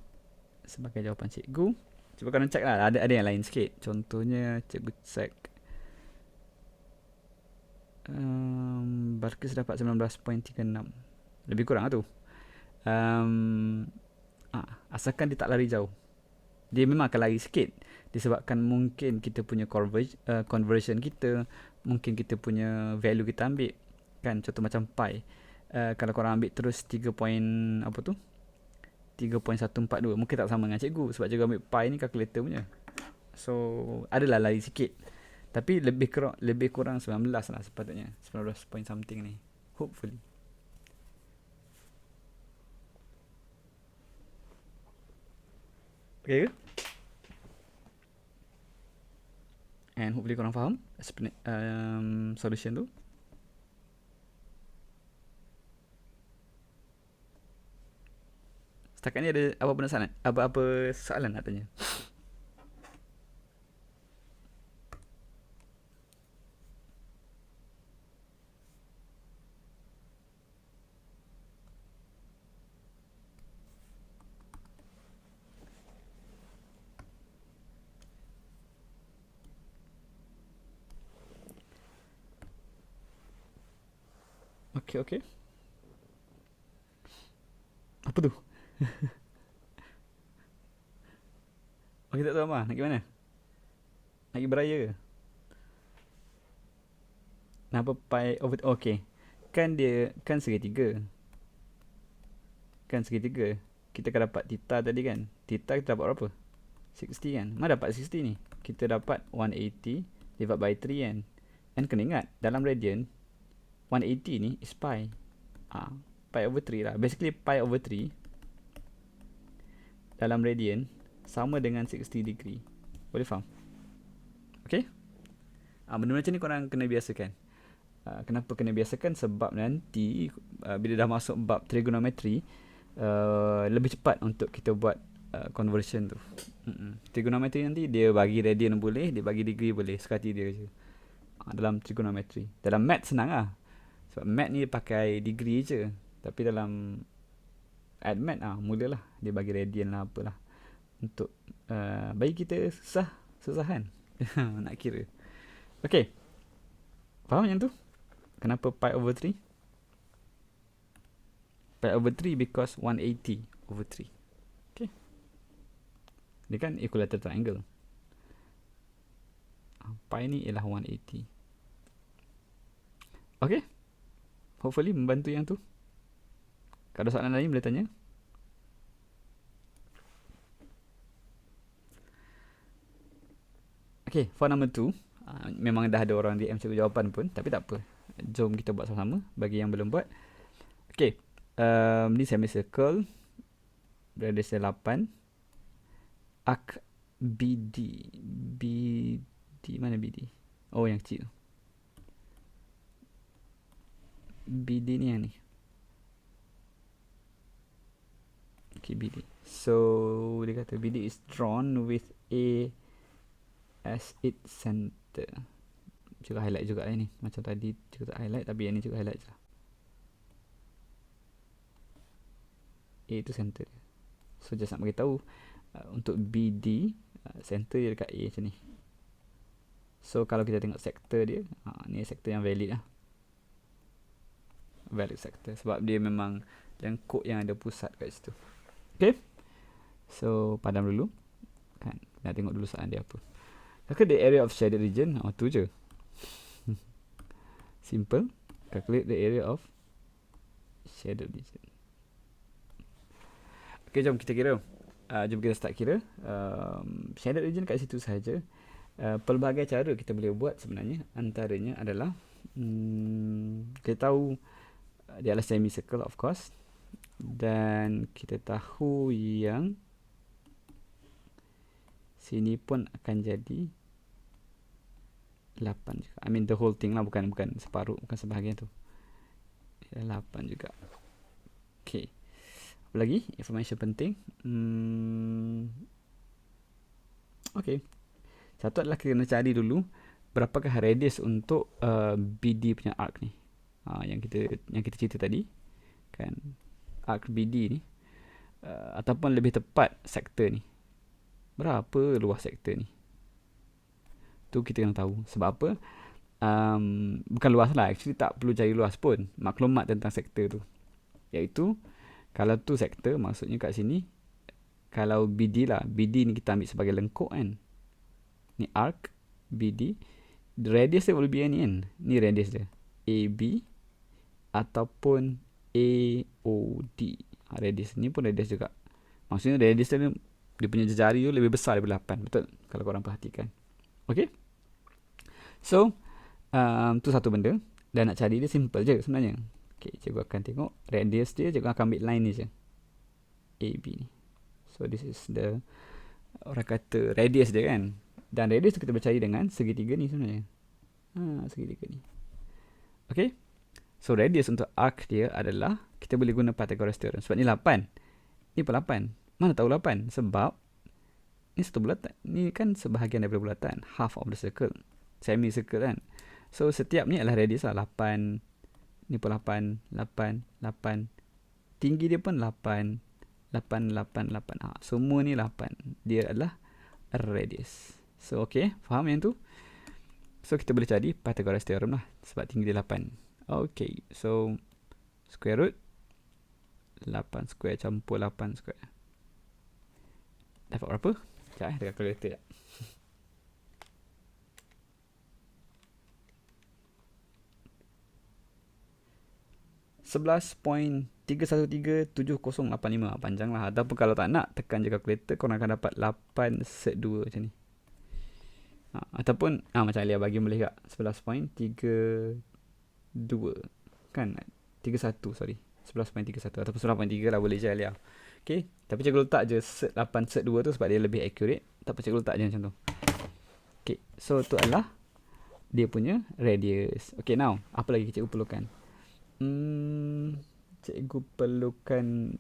S1: sebagai jawapan cikgu. Cuba korang check lah. Ada yang lain sikit. Contohnya, cikgu check. Balkis dapat 19.36. Lebih kurang lah tu. Asalkan dia tak lari jauh. Dia memang akan lari sikit. Disebabkan mungkin kita punya conversion kita, mungkin kita punya value kita ambil. Kan, contoh macam pi. Kalau korang ambil terus 3.142, mungkin tak sama dengan cikgu. Sebab cikgu ambil pi ni calculator punya. So, adalah lari sikit. Tapi lebih kurang 19 lah sepatutnya. 19 point something ni. Hopefully. Okay ke? And hopefully korang faham solution tu. Setakat ni ada apa-apa soalan nak tanya? Okay. Apa tu? Okay, tak tahu apa. Nak pergi mana? Nak pergi beraya ke? Kenapa pi over... Okay. Kan segitiga. Kita akan dapat theta tadi kan. Theta kita dapat berapa? 60 kan. Mana dapat 60 ni? Kita dapat 180 divide by 3 kan. And kena ingat, dalam radian 180 ni is pi. Pi over 3 lah. Basically pi over 3 dalam radian sama dengan 60 degree. Boleh faham? Okay? Benda macam ni korang kena biasakan. Kenapa kena biasakan? Sebab nanti bila dah masuk bab trigonometry, lebih cepat untuk kita buat conversion tu. Trigonometry nanti dia bagi radian boleh, dia bagi degree boleh, sekati dia je. Dalam trigonometry. Dalam math senang lah. Sebab math ni pakai degree je. Tapi dalam math mulalah dia bagi radian lah apalah. Untuk bagi kita susahan nak kira. Okay, faham yang tu? Kenapa pi over 3? Pi over 3 because 180 over 3. Okay, dia kan equilateral triangle. Pi ni ialah 180. Okay, hopefully membantu yang tu. Kalau ada soalan lain boleh tanya. Okay, for number 2, memang dah ada orang DM cikgu jawapan pun, tapi tak apa. Jom kita buat sama-sama bagi yang belum buat. Okay, ni semicircle, radiusnya 8. Arc BD. Mana BD? Oh, yang kecil. BD ni yang ni. Okay, BD. So dia kata BD is drawn with A as its center. Juga highlight juga ni. Macam tadi juga tak highlight, tapi yang ni juga highlight je lah. A itu center dia. So just nak beritahu untuk BD center dia dekat A macam ni. So kalau kita tengok sektor dia, ni sektor yang valid lah. Valid sector sebab dia memang lengkuk yang ada pusat kat situ. Okay, so padam dulu kan, nak tengok dulu soalan dia apa. Calculate the area of shaded region. Tu je. Simple. Calculate the area of shaded region. Okay, jom kita kira. Jom kita start kira. Shaded region kat situ sahaja. Pelbagai cara kita boleh buat sebenarnya. Antaranya adalah kita tahu dia adalah semicircle of course, dan kita tahu yang sini pun akan jadi 8 juga. I mean the whole thing lah, bukan separuh, bukan sebahagian tu. 8 juga. Okay, apa lagi information penting? Okay, satu adalah kita kena cari dulu berapakah radius untuk BD punya arc ni. Yang kita cerita tadi kan, arc BD ni, ataupun lebih tepat sektor ni, berapa luas sektor ni, tu kita kena tahu. Sebab apa? Bukan luas lah, actually tak perlu cari luas pun, maklumat tentang sektor tu, iaitu kalau tu sektor, maksudnya kat sini kalau BD lah, BD ni kita ambil sebagai lengkuk kan, ni arc BD, radius dia boleh be ni kan, ni radius dia AB ataupun AOD. Radius ni pun radius juga, maksudnya radius dia punya jari tu lebih besar daripada 8, betul kalau korang perhatikan. Okay, so tu satu benda, dan nak cari dia simple je sebenarnya. Okay, cikgu akan tengok radius dia, cikgu akan ambil line ni je, AB ni. So this is the, orang kata radius dia kan, dan radius tu kita boleh cari dengan segitiga ni sebenarnya. Segitiga ni. Okay, so radius untuk arc dia adalah, kita boleh guna Pythagoras theorem. Sebab ni 8, ni pun 8. Mana tahu 8? Sebab ni satu bulatan, ni kan sebahagian daripada bulatan, half of the circle, semicircle kan. So setiap ni adalah radius lah, 8, ni pun 8, 8, 8, tinggi dia pun 8, 8, 8, 8. Semua ni 8, dia adalah radius. So okay, faham yang tu? So kita boleh cari Pythagoras theorem lah, sebab tinggi dia 8. Okay, so square root 8 square campur 8 square dapat berapa? Sekejap dekat kalkulator sekejap. 11.3137085. Panjang lah. Ataupun kalau tak nak, tekan je kalkulator, korang akan dapat 8 set 2 macam ni. Ataupun macam Alia bagi boleh tak 11.32 kan, 31 sorry, 11.31 ataupun 9.3 lah, boleh je Alia. Okay, tapi cikgu letak je set 8 set 2 tu sebab dia lebih accurate. Tak apa, cikgu letak je macam tu. Okay, so tu adalah dia punya radius. Okay, now apa lagi cikgu perlukan? Cikgu perlukan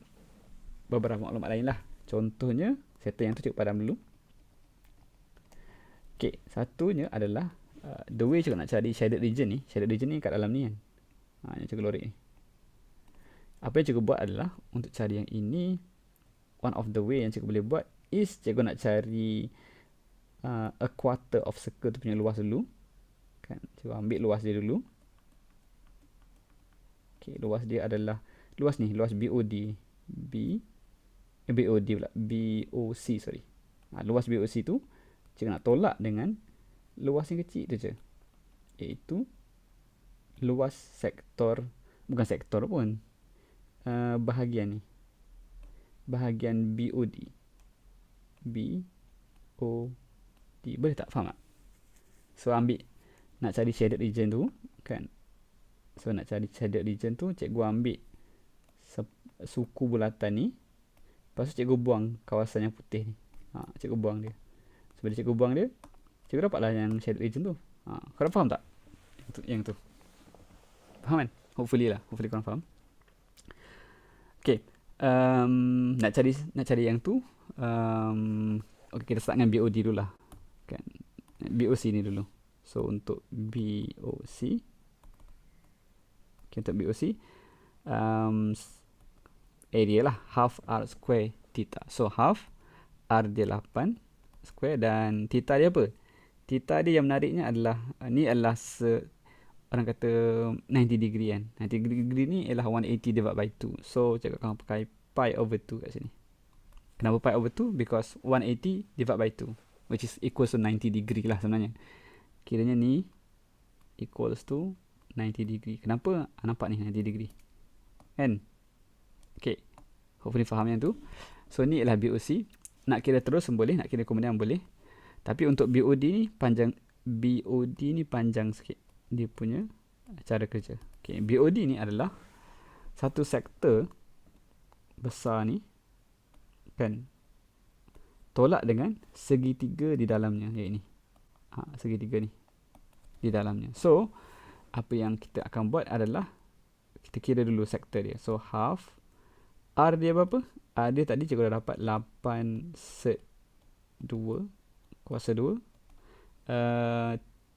S1: beberapa maklumat lain lah. Contohnya, settle yang tu cikgu padam dulu. Okay, satunya adalah the way cikgu nak cari shaded region ni. Shaded region ni kat dalam ni kan, yang cikgu lorek ni. Apa yang cikgu buat adalah, untuk cari yang ini, one of the way yang cikgu boleh buat is cikgu nak cari a quarter of circle tu punya luas dulu kan. Cikgu ambil luas dia dulu. Okay, luas dia adalah luas ni, luas BOD BOD pula, BOC sorry. Luas BOC tu cikgu nak tolak dengan luas yang kecil tu je, iaitu luas sektor, bukan sektor pun, bahagian ni, bahagian BOD. Boleh tak? Faham tak? So ambil, nak cari shaded region tu kan. So nak cari shaded region tu, cikgu ambil suku bulatan ni, lepas tu cikgu buang kawasan yang putih ni. Cikgu buang dia. So bila cikgu buang dia, cikgu dapatlah yang shaded region tu. Korang faham tak? Yang tu. Faham kan? Hopefully lah. Hopefully korang faham. Okay. Nak cari yang tu. Okay, kita start dengan BOD dulu lah kan. BOC ni dulu. So untuk BOC, okay, untuk BOC area lah half r square theta. So half r dia 8 square dan theta dia apa? Theta dia yang menariknya adalah ni adalah orang kata 90 degree kan. 90 degree ni ialah 180 divided by 2. So cikgu akan pakai pi over 2 kat sini. Kenapa pi over 2? Because 180 divided by 2, which is equals to 90 degree lah sebenarnya. Kiranya ni equals to 90 degree. Kenapa? Nampak ni 90 degree kan? Okay, hopefully faham yang tu. So ni ialah BOC. Nak kira terus boleh, nak kira kemudian boleh. Tapi untuk BOD ni panjang sikit dia punya cara kerja. Okay, BOD ni adalah satu sektor besar ni kan, tolak dengan segitiga di dalamnya, iaitu ni. Segitiga ni di dalamnya. So apa yang kita akan buat adalah kita kira dulu sektor dia. So half R dia berapa? R dia tadi cikgu dah dapat 8 sec 2 kuasa 2.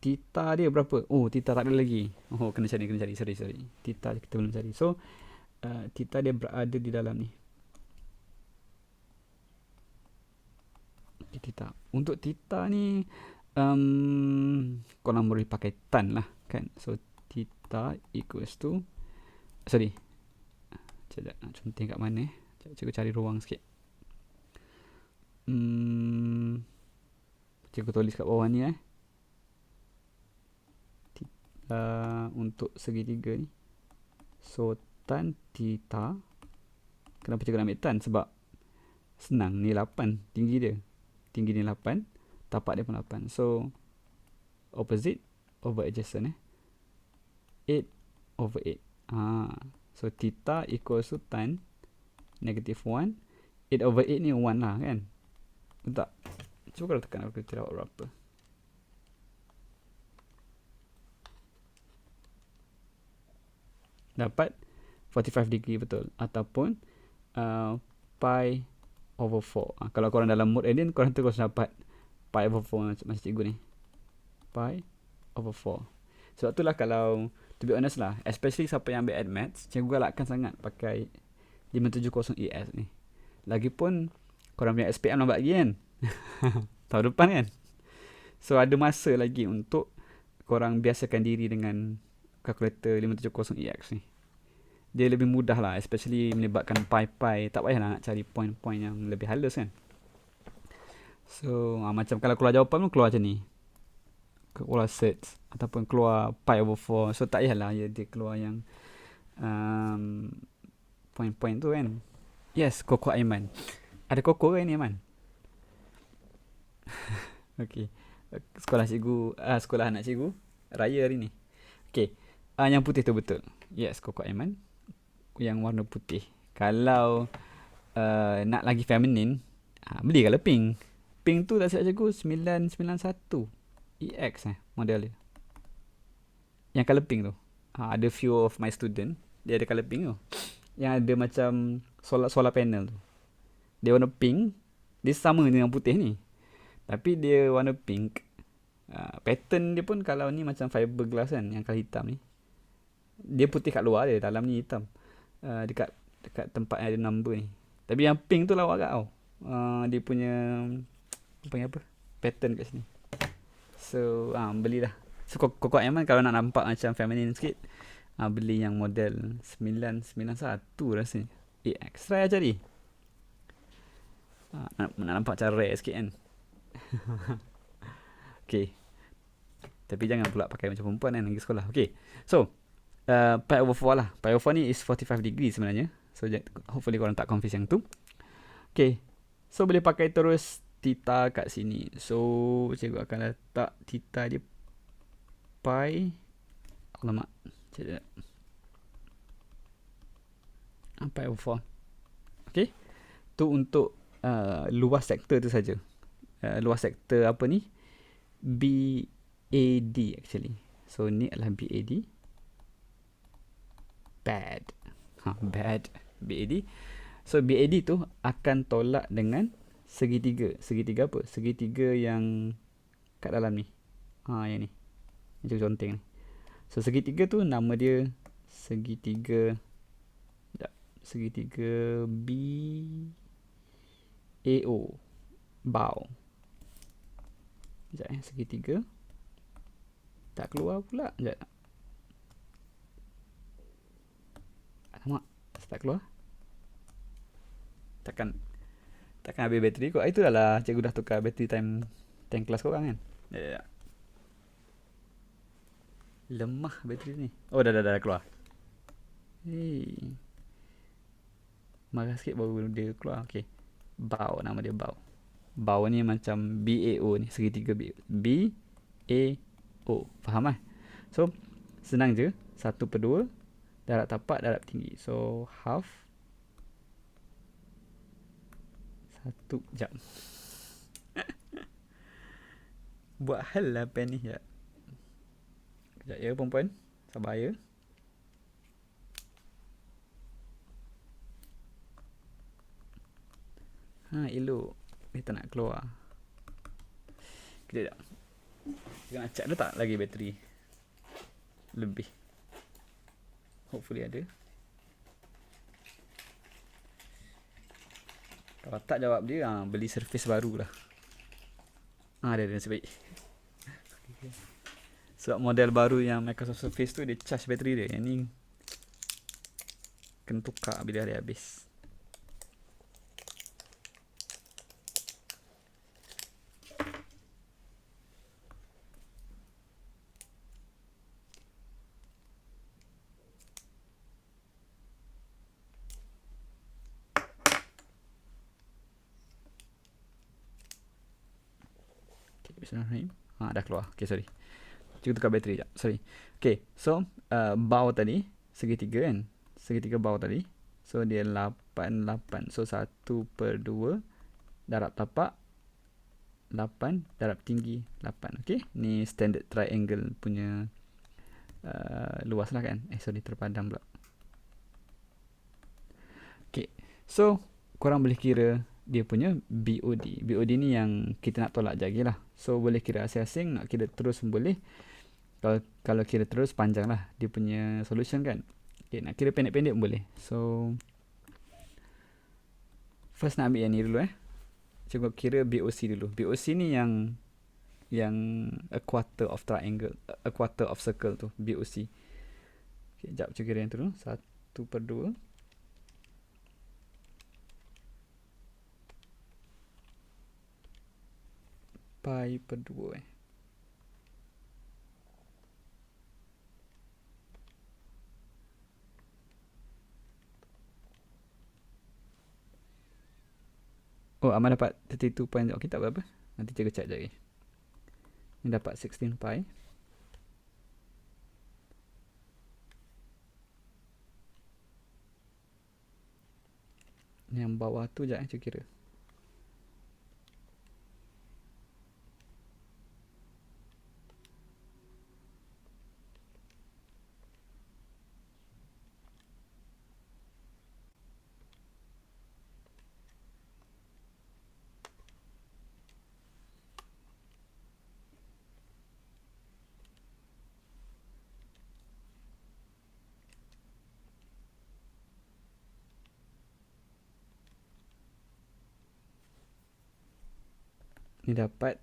S1: Theta dia berapa? Oh, theta tak ada lagi. Oh, kena cari. Sorry. Theta kita belum cari. So theta dia berada di dalam ni. Okay, theta. Untuk theta ni korang boleh pakai tan lah kan. So theta equals to, sorry, sekejap nak contoh kat mana cikgu cari ruang sikit. Cikgu tulis kat bawah ni untuk segitiga ni. So tan theta, kenapa cikgu ambil tan? Sebab senang, ni 8 tinggi dia. Tinggi ni 8, tapak dia pun 8. So opposite over adjacent 8 over 8. So theta equals to tan negative 1. 8 over 8 ni 1 lah kan. Betul tak? Cuba kalau tekan aku tidak berapa. Dapat 45 degree betul. Ataupun pi over 4. Kalau korang dalam mode alien, korang terus dapat pi over 4 macam cikgu ni. Pi over 4. Sebab itulah kalau, to be honest lah, especially siapa yang ambil admaths, cikgu galakkan sangat pakai 570ES ni. Lagipun korang punya SPM lambat lagi kan. Tahun depan kan. So ada masa lagi untuk korang biasakan diri dengan kalkulator 570EX ni. Dia lebih mudah lah, especially melibatkan pi. Tak payahlah nak cari point-point yang lebih halus kan. So macam kalau keluar jawapan pun keluar macam ni, keluar sets ataupun keluar pi over 4. So tak payahlah dia keluar yang point-point tu kan. Yes, Koko Aiman. Ada Koko kan ni Aiman? Okay, sekolah anak cikgu raya hari ni. Okay, yang putih tu betul. Yes, Koko Aiman, yang warna putih. Kalau nak lagi feminin, beli kalau pink. Pink tu tak silap cikgu 991 EX model dia. Yang color pink tu. Ada few of my student, dia ada color pink tu. Yang ada macam solar panel tu. Dia warna pink. Dia sama dengan putih ni, tapi dia warna pink. Pattern dia pun kalau ni macam fiberglass kan, yang kalau hitam ni. Dia putih kat luar dia, dalam ni hitam. Dekat tempat yang ada number ni. Tapi yang pink tu lawa kat tau. Dia punya apa? Pattern kat sini. So belilah. So Koko Aiman kalau nak nampak macam feminine sikit, beli yang model 991 rasanya. Extra cari. Nak nampak macam rare sikit kan. Okay, tapi jangan pula pakai macam perempuan kan pergi sekolah. Okay, so pi over 4 lah. Pi over 4 ni is 45 degree sebenarnya. So hopefully korang tak confuse yang tu. Okay, so boleh pakai terus theta kat sini. So cikgu akan letak theta dia pi, alamak, sekejap, pi over 4. Okay, tu untuk luas sektor tu saja. Luas sektor apa ni? BAD actually. So ni adalah BAD. Bad. BAD. BAD. So BAD tu akan tolak dengan segitiga. Segitiga apa? Segitiga yang kat dalam ni. Yang ni. Yang conteng ni. So segitiga tu nama dia segitiga, segitiga BAO. Bao. Sekejap segitiga. Tak keluar pula. Sekejap. Alamak, tak keluar. Takkan habis bateri kot. Itu dah cikgu dah tukar bateri time kelas korang kan. Ya. Lemah bateri ni. Oh dah keluar. Hei. Marah sikit baru dia keluar. Okay. Bao, nama dia Bao. Bao ni macam BAO ni, segitiga BAO. Faham lah? So senang je. 1/2 darab tapak darab tinggi. So half 1 jam. Buat hal lah pen ni. Sekejap ya perempuan. Sabar ya. Elok. Dia tak nak keluar. Kejap. Kita nak check ada tak lagi bateri lebih. Hopefully ada. Kalau tak jawab dia, beli Surface baru lah. Ada nasib baik. Sebab model baru yang Microsoft Surface tu dia charge bateri dia. Yang ni kena tukar bila dia habis. Bismillahirrahmanirrahim. Dah keluar. Okay, sorry. Cuba tukar bateri sekejap. Sorry. Okay, so bao tadi segitiga kan. Segitiga bao tadi. So dia 8 So 1/2 darab tapak 8 darab tinggi 8. Okay, ni standard triangle punya luas lah kan. Sorry, terpadam pula. Okay, so korang boleh kira dia punya BOD. BOD ni yang kita nak tolak je lagi lah. So boleh kira asing-asing, nak kira terus pun boleh. Kalau kira terus panjang lah dia punya solution kan. Okay, nak kira pendek-pendek pun boleh. So first nak ambil yang ni dulu Cuba kira BOC dulu. BOC ni yang a quarter of triangle, a quarter of circle tu, BOC. Okay, sekejap cuba kira yang tu dulu. 1/2 pi/2 Oh, Amal dapat 32 point. Okay, tak apa-apa. Nanti cikgu check lagi. Ni dapat 16 pi. Yang bawah tu sekejap cikgu kira. Ni dapat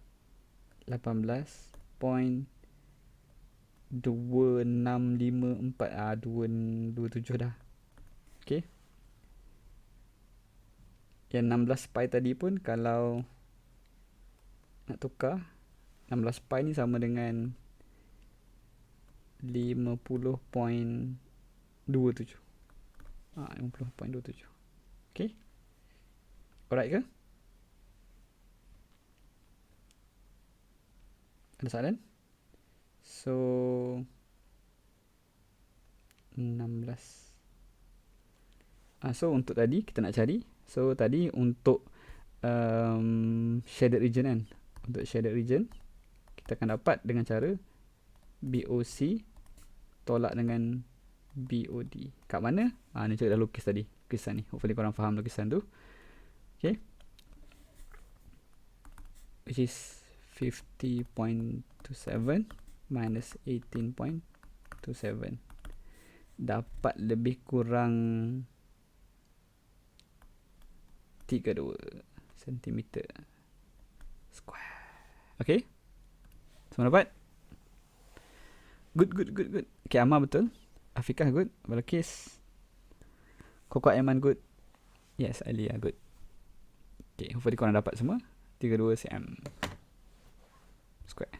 S1: 18.2654 227 dah. Okay. Yang 16 pi tadi pun kalau nak tukar 16 pi ni sama dengan 50.27. 50.27. Okay. Alright ke? Ada soalan? So 16. So untuk tadi kita nak cari. So tadi untuk shaded region kan. Untuk shaded region kita akan dapat dengan cara BOC tolak dengan BOD. Kat mana? Ni cakap dah lukis tadi. Lukisan ni. Hopefully korang faham lukisan tu. Okay. Which is 50.27 minus 18.27. Dapat lebih kurang 32 cm square. Okay. Semua dapat? Good. Okay, Amar betul. Afikah good. Balkis. Koko Aiman good. Yes, Alia good. Okay, hopefully korang dapat semua. 32 cm square.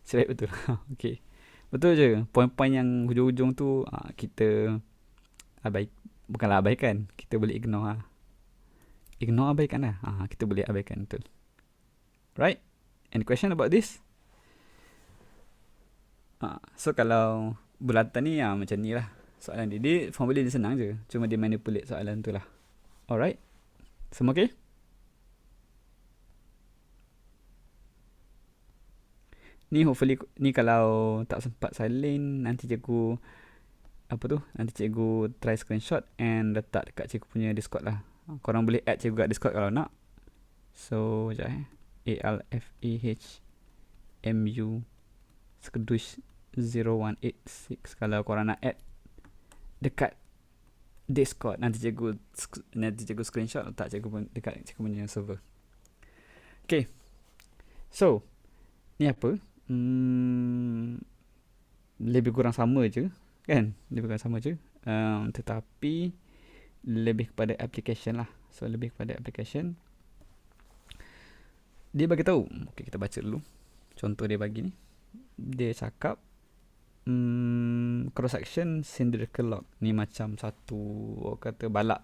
S1: Select betul. Okay. Betul je. Poin-poin yang hujung-hujung tu kita bukanlah abaikan. Kita boleh ignore. Ignore abaikan lah. Kita boleh abaikan, betul. Right? Any question about this? So kalau bulatan ni macam ni lah soalan dia. Formula dia senang je. Cuma dia manipulate soalan tu lah. Alright? Semua okay? Ni hopefully ni kalau tak sempat salin, nanti cikgu nanti cikgu try screenshot and letak dekat cikgu punya Discord lah. Korang boleh add cikgu kat Discord kalau nak. So sekejap ALFAHMU Skedush 0186 kalau korang nak add dekat Discord, nanti cikgu screenshot letak cikgu pun dekat cikgu punya server. Okay. So ni apa? Lebih kurang sama je kan? Lebih kurang sama je. Tetapi lebih kepada application lah. So lebih kepada application. Dia bagi tahu. Okay, kita baca dulu. Contoh dia bagi ni. Dia cakap cross section cylindrical log. Ni macam satu kata balak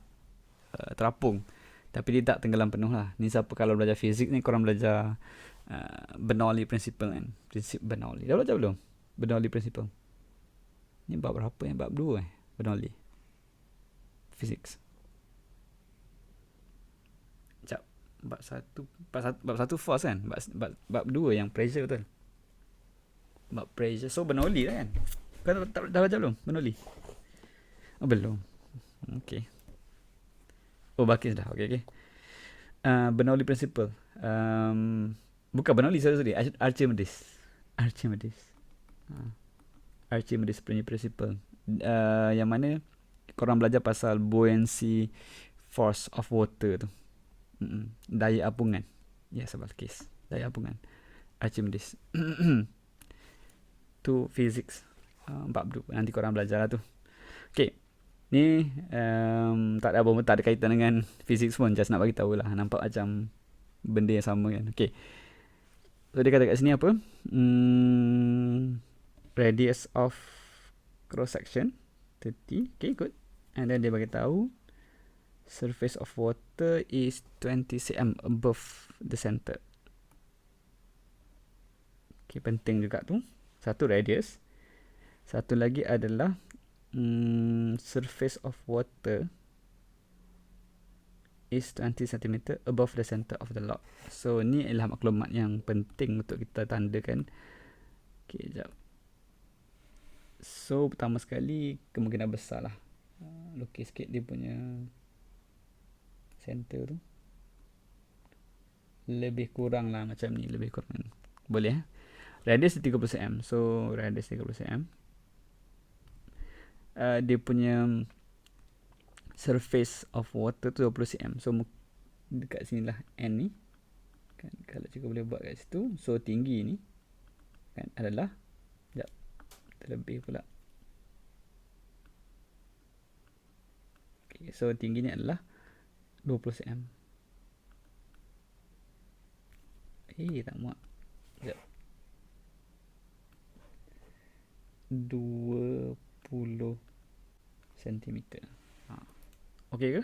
S1: terapung. Tapi dia tak tenggelam penuh lah. Ni siapa kalau belajar fizik ni korang belajar Bernoulli principle kan. Prinsip Bernoulli. Dah belajar belum? Bernoulli principle. Ni bab berapa yang bab 2 Bernoulli. Physics. Sekejap. Bab 1 force kan? Bab 2 yang pressure betul. Bab pressure. So Bernoulli lah kan? Kau dah belajar belum? Bernoulli? Oh belum. Okay. Oh Bakis dah. Okay. Bernoulli principle. Bukan Bernoulli, sorry. Archimedes. Archimedes punya principle. Yang mana korang belajar pasal buoyancy force of water tu. Daya apungan. Ya, sebab kes. Daya apungan. Archimedes. Tu physics. Bab 2. Nanti korang belajar lah tu. Okay. Ni tak ada kaitan dengan physics pun. Just nak bagi tahu lah. Nampak macam benda yang sama kan. Okay. So dia kata kat sini apa? Radius of cross section 30. Okay, good. And then dia bagi tahu surface of water is 20 cm above the center. Okay, penting juga tu. Satu radius. Satu lagi adalah surface of water is 20 cm above the center of the log. So ni adalah maklumat yang penting untuk kita tandakan. Okay, sekejap. So pertama sekali kemungkinan besar lah. Lukis sikit dia punya center tu. Lebih kurang lah macam ni. Lebih kurang. Boleh radius 30 cm. So radius 30 cm. Dia punya surface of water tu 20 cm. So dekat sini lah N ni kan, kalau cikgu boleh buat kat situ. So tinggi ni kan adalah terlebih pula. Okay, so tinggi ni adalah 20 cm. Tak muat. Sekejap. 20 cm. Okey ke?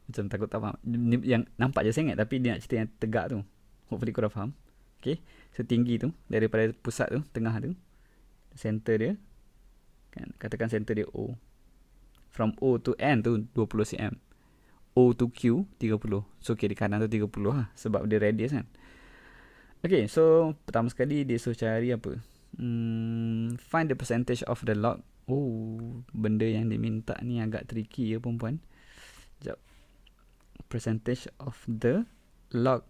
S1: Macam takut tak faham. Yang nampak je sangat tapi dia nak cerita yang tegak tu. Hopefully korang faham. Okey. So tinggi tu daripada pusat tu, tengah tu, center dia kan, katakan center dia O. From O to N tu 20 cm. O to Q 30. So kiri kanan tu 30 lah sebab dia radius kan. Okey, so pertama sekali dia suruh cari apa? Find the percentage of the log. Oh, benda yang diminta ni agak tricky ya perempuan. Sekejap. Percentage of the log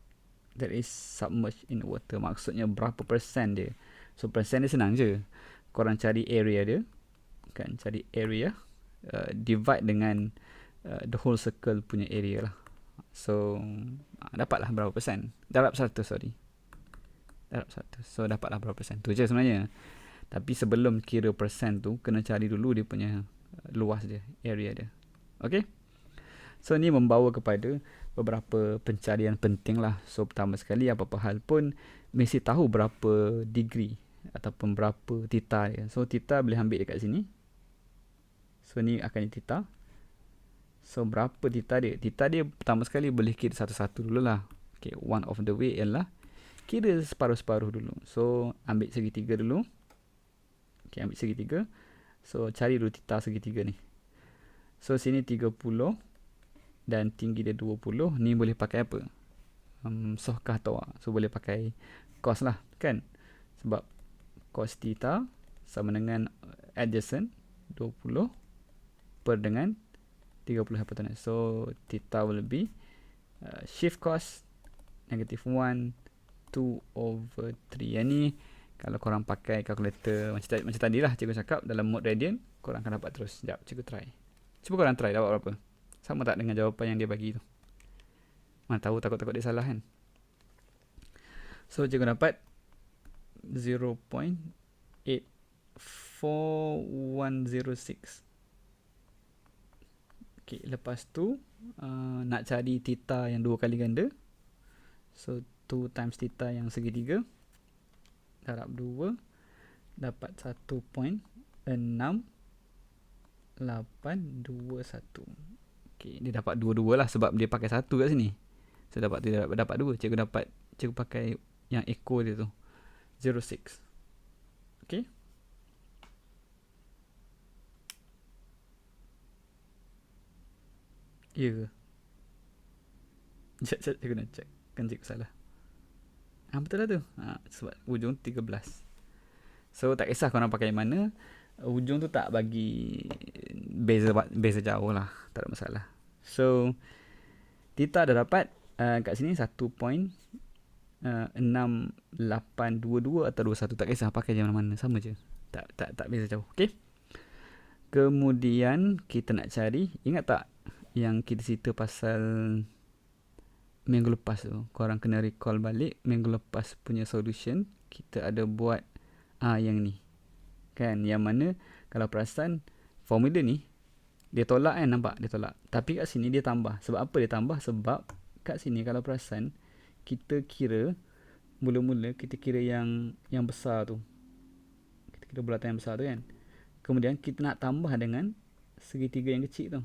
S1: that is submerged in water. Maksudnya berapa persen dia. So persen dia senang je. Korang cari area dia. Kan, cari area. Divide dengan the whole circle punya area lah. So dapatlah berapa persen. Darab 100, sorry. Darab 100. So dapatlah berapa persen. Tu je sebenarnya. Tapi sebelum kira persen tu, kena cari dulu dia punya luas dia, area dia. Okay. So ni membawa kepada beberapa pencarian penting lah. So pertama sekali, apa-apa hal pun mesti tahu berapa degree ataupun berapa theta dia. So theta boleh ambil dekat sini. So ni akan theta. So berapa theta dia? Theta dia pertama sekali boleh kira satu-satu dulu lah. Okay, one of the way ialah kira separuh-separuh dulu. So ambil segitiga dulu. Okay, ambil segitiga. So cari dulu theta segitiga ni. So sini 30 dan tinggi dia 20. Ni boleh pakai apa? Sohkah tawa. So boleh pakai cos lah, kan? Sebab cos theta sama dengan adjacent 20 per dengan 30 hypotenuse. So theta will be shift cos negative 1 2/3. Yang ni kalau korang pakai kalkulator macam tadi lah cikgu cakap, dalam mode radian korang akan dapat terus. Sekejap cikgu try. Cuba korang try dapat berapa. Sama tak dengan jawapan yang dia bagi tu? Mana tahu, takut-takut dia salah kan. So cikgu dapat 0.84106. Okay, lepas tu nak cari theta yang 2 kali ganda. So 2 times theta yang segitiga darab 2 dapat 1.6821. Okay, dia dapat 2 lah sebab dia pakai 1 kat sini. So dapat 2. Cikgu pakai yang echo dia tu 06. Okay. Ya ke? Sekejap cikgu nak check. Kan cikgu salah. Betul lah tu. Sebab ujung 13. So tak kisah korang pakai mana, ujung tu tak bagi beza jauh lah. Tak ada masalah. So theta dah dapat kat sini 1.6822 atau 21. Tak kisah pakai je mana-mana, sama je. Tak beza jauh. Okay. Kemudian kita nak cari, ingat tak yang kita cerita pasal minggu lepas tu? Korang kena recall balik minggu lepas punya solution. Kita ada buat yang ni kan, yang mana kalau perasan formula ni dia tolak kan, nampak dia tolak, tapi kat sini dia tambah. Sebab apa dia tambah? Sebab kat sini kalau perasan kita kira mula-mula kita kira yang besar tu, kita kira bulatan yang besar tu kan, kemudian kita nak tambah dengan segitiga yang kecil tu.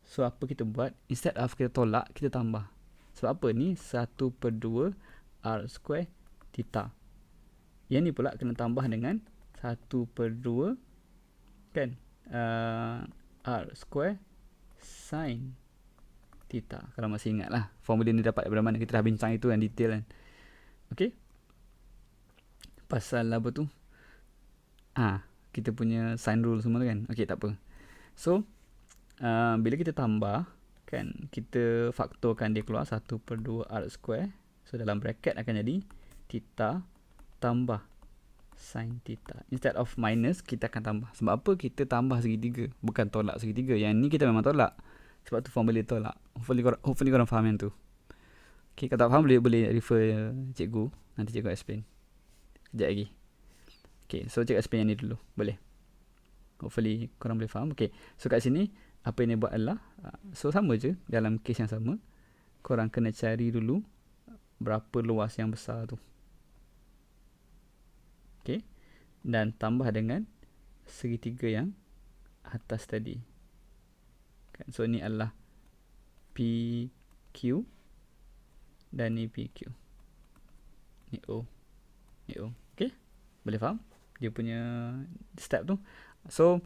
S1: So apa kita buat? Instead of kita tolak, kita tambah. Sebab apa? Ni 1/2 R square theta. Yang ni pula kena tambah dengan 1/2 kan, R square sin theta. Kalau masih ingat lah formula ni dapat daripada mana, kita dah bincang itu yang detail kan. Okay. Pasal apa tu, kita punya sin rule semua tu kan. Okay, tak apa. So bila kita tambah kan, kita faktorkan dia keluar 1/2 R square. So dalam bracket akan jadi theta tambah sin theta. Instead of minus, kita akan tambah. Sebab apa? Kita tambah segitiga, bukan tolak segitiga. Yang ni kita memang tolak, sebab tu formula tolak. Hopefully korang faham yang tu. Okay, kalau tak faham boleh refer cikgu. Nanti cikgu explain sekejap lagi. Okay, so cikgu explain yang ni dulu. Boleh? Hopefully korang boleh faham. Okay, so kat sini apa yang dia buat adalah, so sama je dalam kes yang sama. Korang kena cari dulu berapa luas yang besar tu. Okay, dan tambah dengan segitiga yang atas tadi kan. So ni adalah PQ dan ni PQ, ni O, ni O. Okay, boleh faham dia punya step tu. So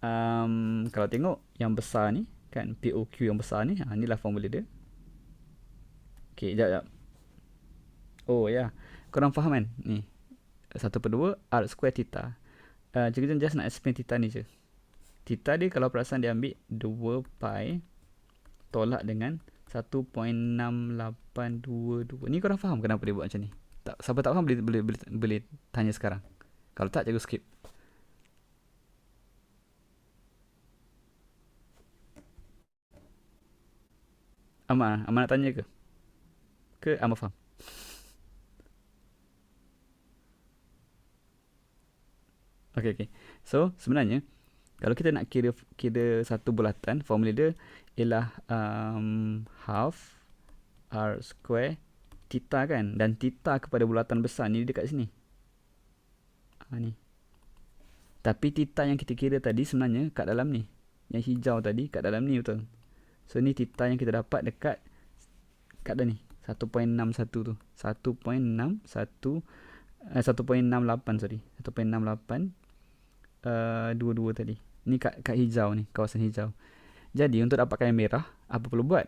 S1: kalau tengok yang besar ni kan, POQ yang besar ni, inilah formula dia. Okay, sekejap. Oh ya, korang faham kan ni? 1/2 R square theta. Kita just nak explain theta ni je. Theta dia kalau perasan dia ambil 2 pi tolak dengan 1.6822. Ni korang faham kenapa dia buat macam ni? Tak, siapa tak faham boleh tanya sekarang. Kalau tak, cikgu skip. Amak nak tanya ke? Ke Amak faham? Okay. So, sebenarnya kalau kita nak kira satu bulatan, formula dia ialah half R square theta kan. Dan theta kepada bulatan besar ni dekat sini. Ni. Tapi theta yang kita kira tadi sebenarnya kat dalam ni. Yang hijau tadi kat dalam ni, betul. So, ni theta yang kita dapat dekat kat dah ni. 1.61 tu. 1.68 sorry. 1.68 22 tadi. Ni kat hijau ni, kawasan hijau. Jadi untuk dapatkan yang merah, apa perlu buat?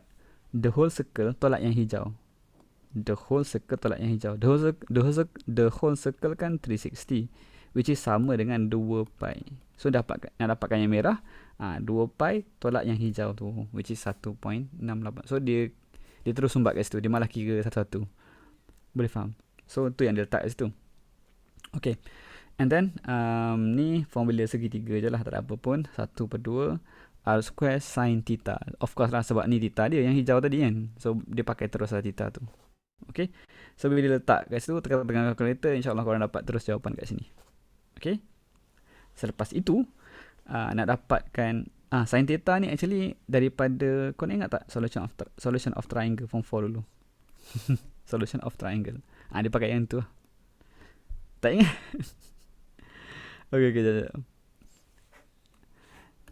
S1: The whole circle tolak yang hijau. The whole circle tolak yang hijau. The whole circle kan 360, which is sama dengan 2 pi. So nak dapatkan yang merah, 2 pi tolak yang hijau tu, which is 1.68. So dia terus sumbat kat situ. Dia malah kira satu-satu. Boleh faham? So tu yang dia letak kat situ. Okay. And then ni formula segitiga je lah, tak ada apa pun. 1/2 R square sin theta. Of course lah, sebab ni theta dia yang hijau tadi kan. So dia pakai terus lah theta tu. Okay. So bila dia letak kat situ, tekan dengan kalkulator, insyaAllah korang dapat terus jawapan kat sini. Okay. Selepas itu nak dapatkan sin theta ni actually daripada, kau nak ingat tak solution of triangle form 4 dulu? Solution of triangle. Dia pakai yang tu lah. Tak ingat? Okay, jap.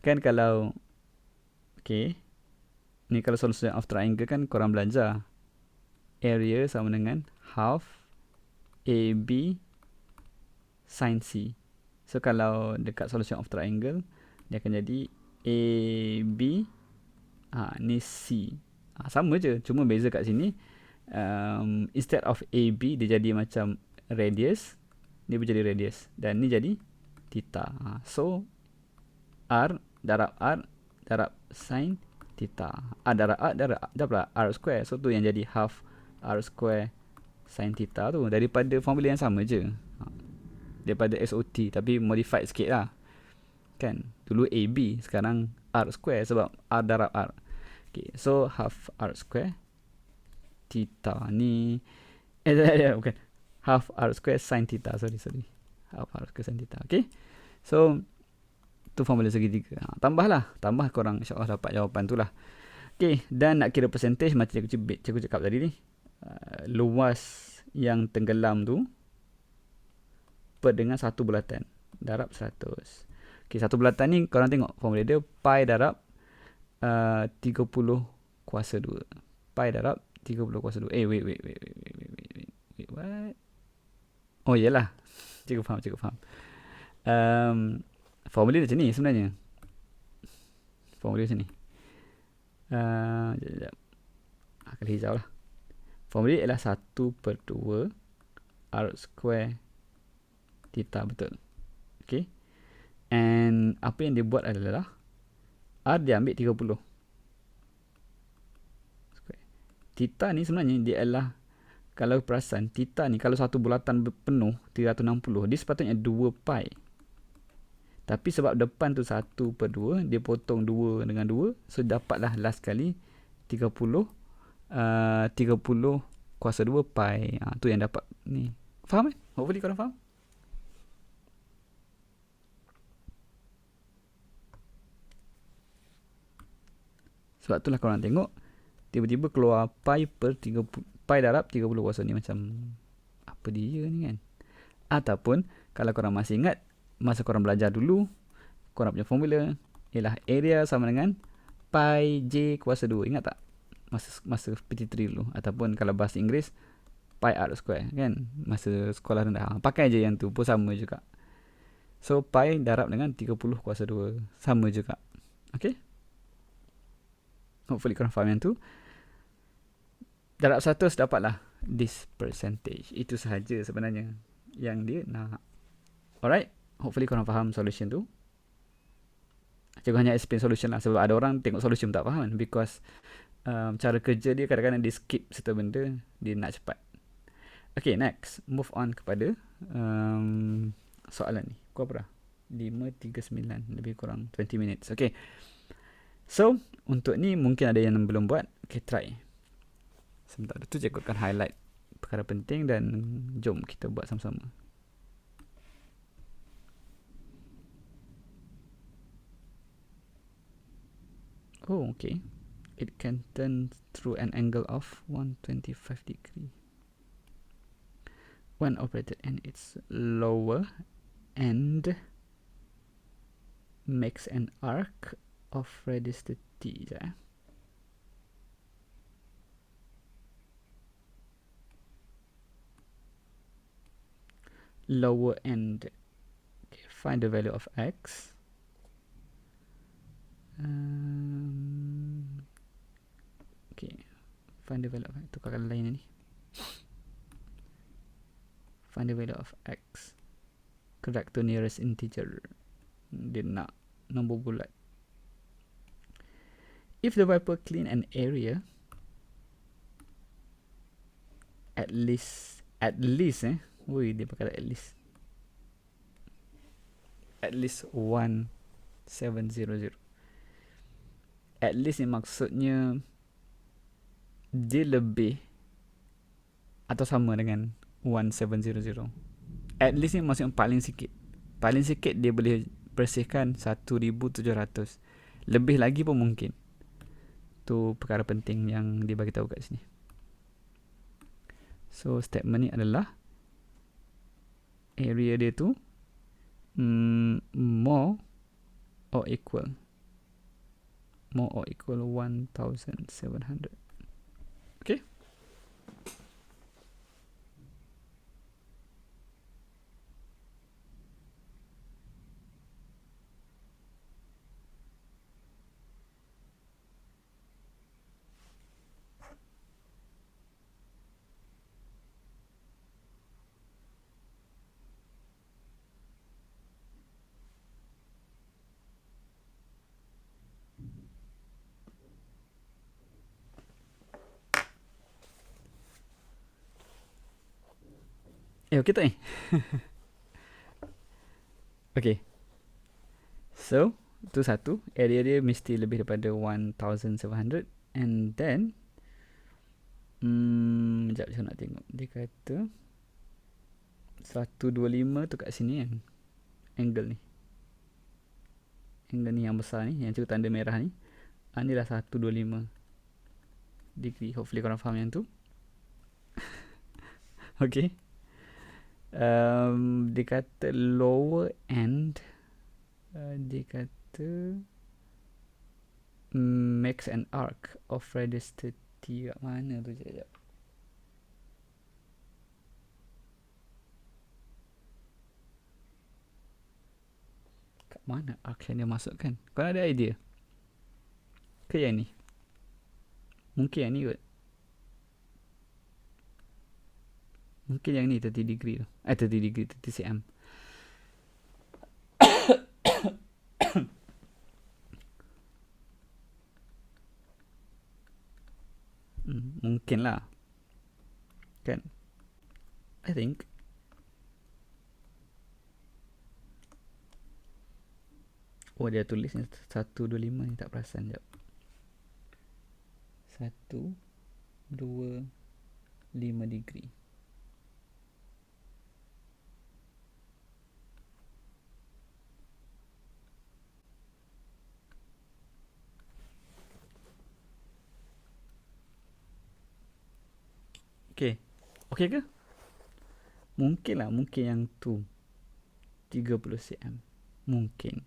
S1: Kan kalau ni kalau solution of triangle kan korang belajar area sama dengan half AB sin C. So kalau dekat solution of triangle, dia akan jadi AB ni C. Sama je, cuma beza kat sini, instead of AB dia jadi macam radius, ni menjadi radius, dan ni jadi theta. So R darab sin theta. Darab R square. So tu yang jadi half R square sin theta tu. Daripada formula yang sama je. Daripada SOT, tapi modified sikit lah. Kan? Dulu AB, sekarang R square sebab R darab R. Okay, so half R square theta ni bukan. Half R square sin theta. Sorry. Half R square sin theta. Okay. So tu formula segitiga. Tambah korang insyaAllah dapat jawapan tu lah. Okay. Dan nak kira percentage macam cikgu cakap tadi ni. Luas yang tenggelam tu per dengan satu bulatan darab 100. Okay, satu bulatan ni korang tengok formula dia pi darab 30 kuasa 2. Pi darab 30 kuasa 2. Wait. What? Oh, iyalah. Cikgu faham. Formula dia macam ni sebenarnya. Formula macam ni. Sekejap. Kalau hijau lah. Formula ialah 1/2 R square theta, betul. Okay. And apa yang dia buat adalah R dia ambil 30. Theta ni sebenarnya dia adalah, kalau perasan, theta ni kalau satu bulatan penuh 360, dia sepatutnya 2 pi. Tapi sebab depan tu 1/2, dia potong 2 dengan 2. So dapatlah last kali 30 kuasa 2 pi. Tu yang dapat ni. Faham kan? Hopefully korang faham. Sebab itulah korang tengok tiba-tiba keluar pi per 30, pi darab 30 kuasa ni, macam apa dia ni kan. Ataupun kalau korang masih ingat masa korang belajar dulu, korang punya formula ialah area sama dengan pi j kuasa 2. Ingat tak? Masa PT3 dulu. Ataupun kalau bahasa Inggeris, pi r square kan, masa sekolah rendah. Pakai je yang tu pun sama juga. So pi darab dengan 30 kuasa 2 sama juga. Okay, hopefully korang faham yang tu. Darab 100 dapatlah this percentage. Itu sahaja sebenarnya. yang dia nak. Alright, hopefully korang faham solution tu. Cikgu hanya explain solution lah, sebab ada orang tengok solution tak faham kan, because cara kerja dia kadang-kadang dia skip satu benda, dia nak cepat. Okay, next, move on kepada soalan ni. Kau berapa? 5.39, lebih kurang 20 minutes. Okay, so untuk ni mungkin ada yang belum buat. Okay, try. Sebentar tu cikgu akan highlight perkara penting dan jom kita buat sama-sama. Oh, okay. It can turn through an angle of 125 degree when operated in its lower end makes an arc of radius 30. Lower end. Okay, find the value of x. Okay, find the value of x. Tukarkan lain ni. Find the value of x. Correct to nearest integer. Dia nak nombor bulat. If the wiper clean an area at least woi, dia pakai at least 1700. At least ni maksudnya dia lebih atau sama dengan 1700. At least ni maksudnya paling sikit. Paling sikit dia boleh bersihkan 1700. Lebih lagi pun mungkin. Tu perkara penting yang dia bagi tahu kat sini. So statement ni adalah area dia tu more or equal 1700. Okay. Okay tak ni? Okay. So, tu satu. Area dia mesti lebih daripada 1700. And then, sekejap saya nak tengok. Dia kata 125 tu kat sini kan. Angle ni. Angle ni yang besar ni. Yang cikgu tanda merah ni. Ni dah 125 degree. Hopefully korang faham yang tu. Okay. Dia kata lower end. Dia kata makes an arc of radius 30. Kat mana tu? Sekejap. Kat mana arc yang dia masukkan? Kau ada idea? Ke yang ni? Mungkin yang ni kot. Mungkin yang ni 30 degree tu. 30 degree, 30 cm. Mungkin lah. Kan? I think. Oh, dia tulis 125 ni, tak perasan. Sekejap. 125 degree. Okay. Okay ke? Mungkin lah. Mungkin yang tu 30 cm. Mungkin.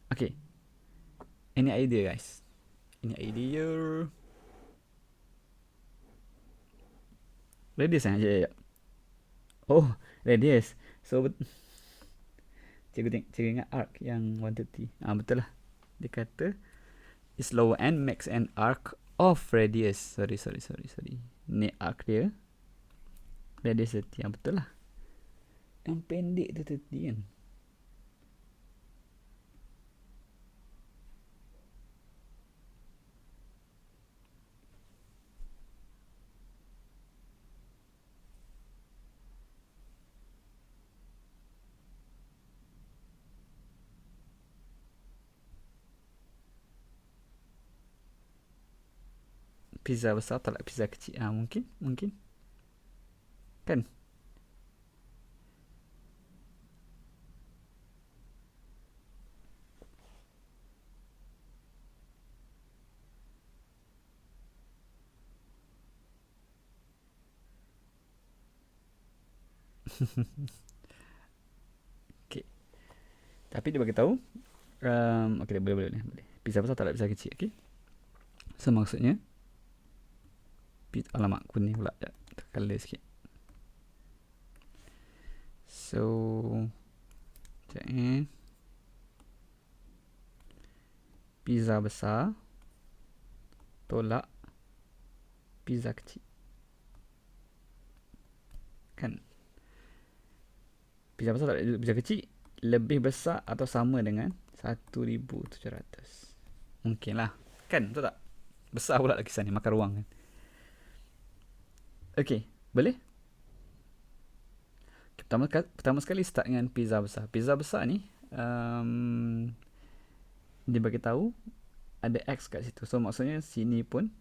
S1: Okay. Ini idea guys. Ini idea. Radius kan? Sekejap. Oh, radius. So, cikgu ingat arc yang 130. Betul lah. Dia kata is lower end makes an arc of radius. Sorry. Ni arc dia. Radius 30. Betul lah. Yang pendek tu 30 kan. Pizza besar tolak pizza kecil. Mungkin. Kan? Okay. Tapi dia bagi tahu. Okay, boleh. Pizza besar tolak pizza kecil. Okay. So maksudnya. Alamak, kuning pula. Tercolor sikit. So. Sekejap Pizza besar tolak pizza kecil. Kan? Pizza besar tolak pizza kecil lebih besar atau sama dengan 1,700. Mungkin lah. Kan? Betul tak? Besar pula lah kisah ni. Makan ruang kan. Okay. Boleh? Pertama sekali start dengan pizza besar. Pizza besar ni dia bagi tahu ada X kat situ. So maksudnya sini pun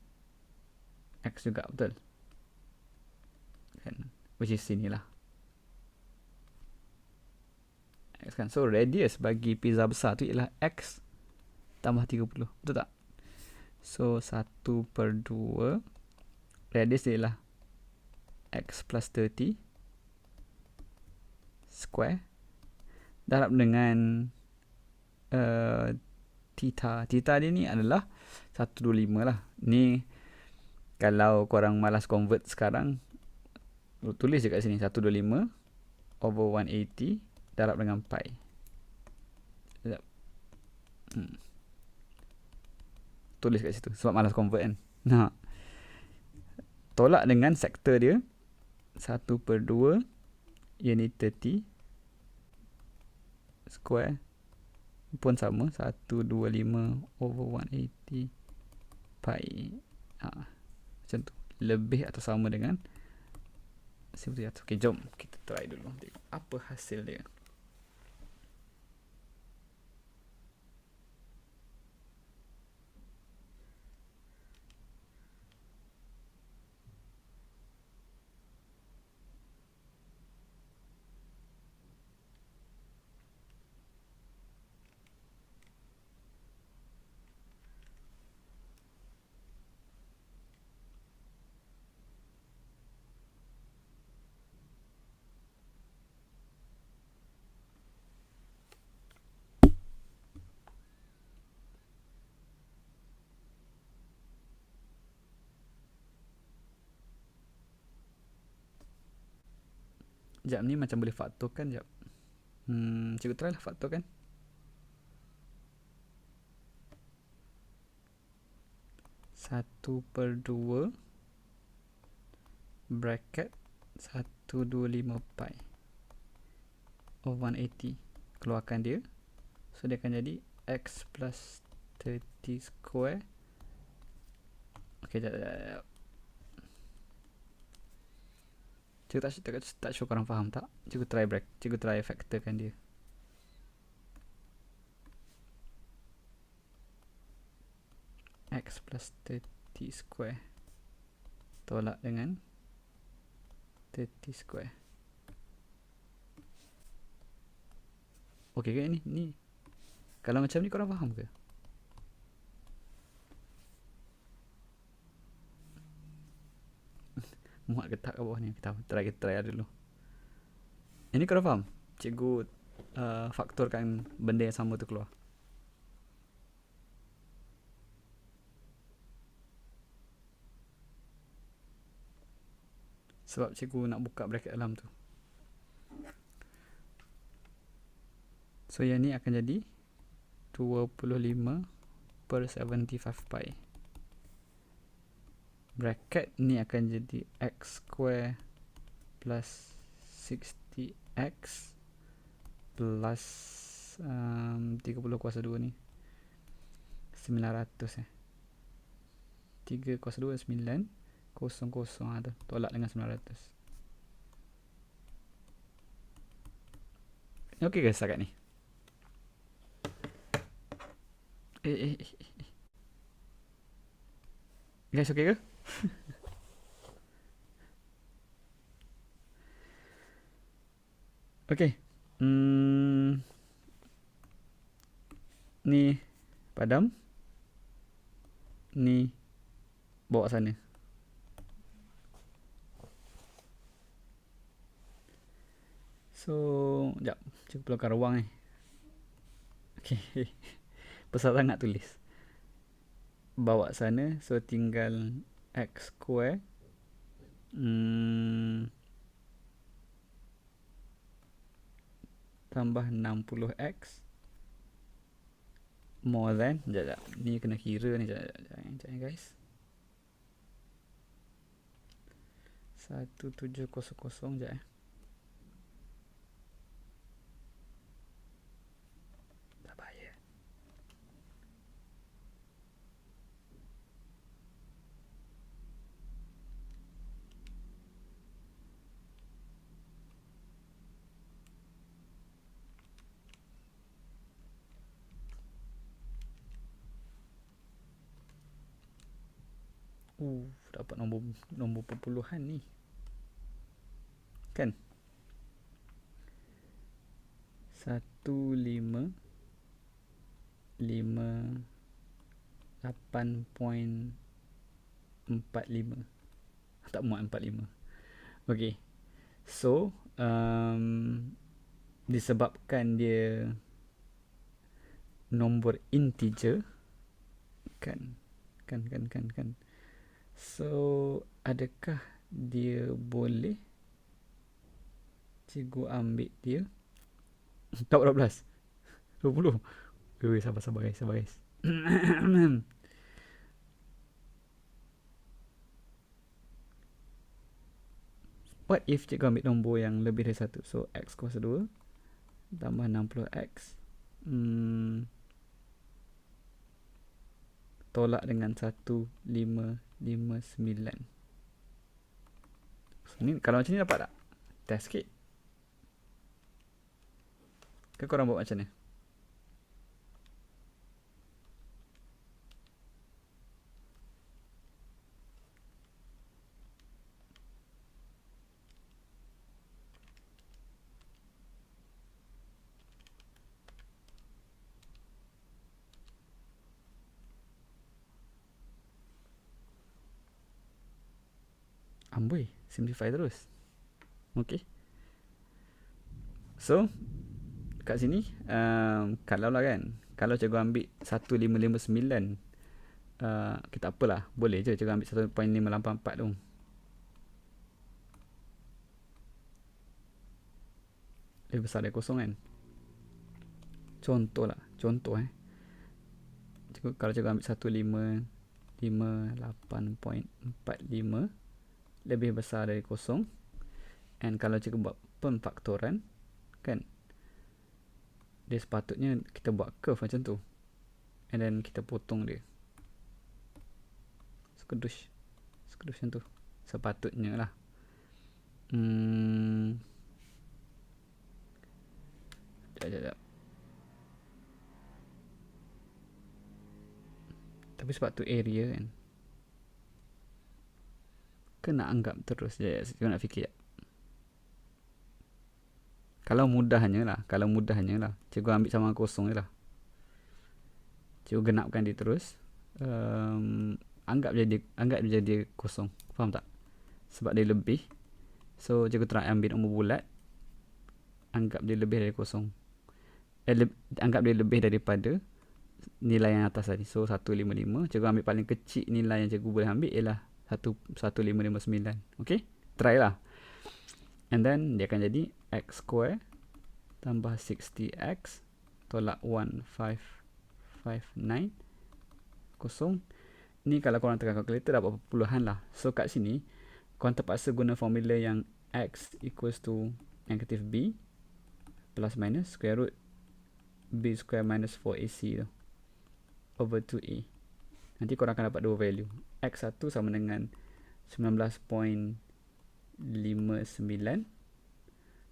S1: X juga, betul? Kan? Which is sini lah. X kan. So radius bagi pizza besar tu ialah X tambah 30. Betul tak? So 1/2 radius dia ialah X plus 30 square darab dengan theta. Theta dia ni adalah 125 lah. Ni kalau korang malas convert sekarang, tulis je kat sini 125 over 180 darab dengan pi. Sekejap. Tulis kat situ sebab malas convert kan. Tolak dengan sektor dia 1/2 yang ni 30 square pun sama 125 over 180 pi. Macam tu. Lebih atau sama dengan 1,700. Okay, jom kita try dulu. Tengok apa hasil dia. Sekejap ni macam boleh faktorkan. Sekejap. Cikgu try lah faktorkan. 1/2 bracket 125 pi over 180. Keluarkan dia. So dia akan jadi X plus 30 square. Okay, sekejap. Cikgu tak sure korang faham tak? Cikgu try factorkan dia. X plus 30 square tolak dengan 30 square. Okay ke ni? Kalau macam ni korang faham ke? Muat ketak kat bawah ni. Kita try dulu. Ini korang faham? Cikgu faktorkan benda yang sama tu keluar. Sebab cikgu nak buka bracket dalam tu. So yang ni akan jadi 25/75 pi. Bracket ni akan jadi X square plus 60 X plus 30 kuasa 2 ni 900 3 kuasa 2 9 kosong kosong tu tolak dengan 900. Okey ke setakat ni? Guys, okey ke? Okey. Ni padam. Ni bawa sana. So, sekejap. Cuba perlukan ruang ni. Okey. Besar sangat tulis. Bawa sana. So, tinggal X square. Tambah 60X. More than. Sekejap. Ni kena kira ni. Sekejap guys. 1700. Sekejap dapat nombor perpuluhan ni. Kan? 155 8.45. Tak muat 45. Okay. So, disebabkan dia nombor integer. Kan. So, adakah dia boleh cikgu ambil dia? Tak berapa belas? 20. Sabar guys. What if cikgu ambil nombor yang lebih dari 1? So, X kuasa 2 tambah 60X tolak dengan 1559. So, ni, kalau macam ni dapat tak? Test sikit. Ke korang buat macam ni? Amboi, simplify terus. Okay. So, kat sini, kalau lah kan, kalau cikgu ambil 1559, kita apalah, boleh je cikgu ambil 1.584 tu. Lebih besar dari kosong kan. Contoh kalau cikgu ambil 1558.45 lebih besar dari kosong. And kalau cikgu buat pemfaktoran, kan, dia sepatutnya kita buat curve macam tu. And then kita potong dia. Skedus macam tu. Sepatutnya lah. Sekejap. Tapi sebab tu area kan. Kena anggap terus. Sekejap nak fikir. Kalau mudahnya lah. Cikgu ambil sama kosong je lah. Cikgu genapkan dia terus. Anggap dia jadi kosong. Faham tak? Sebab dia lebih. So, cikgu try ambil nombor bulat. Anggap dia lebih dari kosong. Anggap dia lebih daripada nilai yang atas tadi. So, 155. Cikgu ambil paling kecil nilai yang cikgu boleh ambil ialah 1559. Okay? Try lah. And then, dia akan jadi X square tambah 60X tolak 1559 kosong. Ni kalau korang tekan calculator dapat perpuluhan lah. So, kat sini, korang terpaksa guna formula yang X equals to negatif B plus minus square root B square minus 4AC tu over 2A. Nanti korang akan dapat dua value. X1 sama dengan 19.59.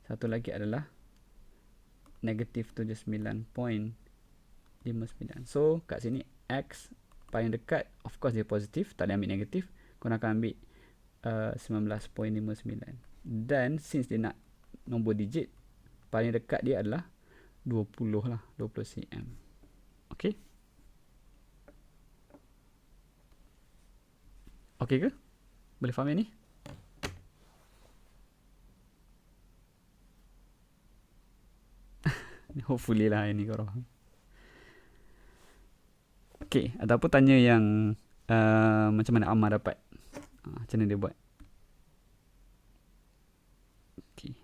S1: Satu lagi adalah negatif 79.59. So kat sini X paling dekat, of course dia positif, tak ada ambil negatif, korang akan ambil 19.59. Dan since dia nak nombor digit, paling dekat dia adalah 20 lah, 20 cm. Okay? Okay ke? Boleh faham yang ni? Hopefully lah yang ni korang faham. Okay, ataupun tanya yang macam mana Ammar dapat, macam mana dia buat. Okay,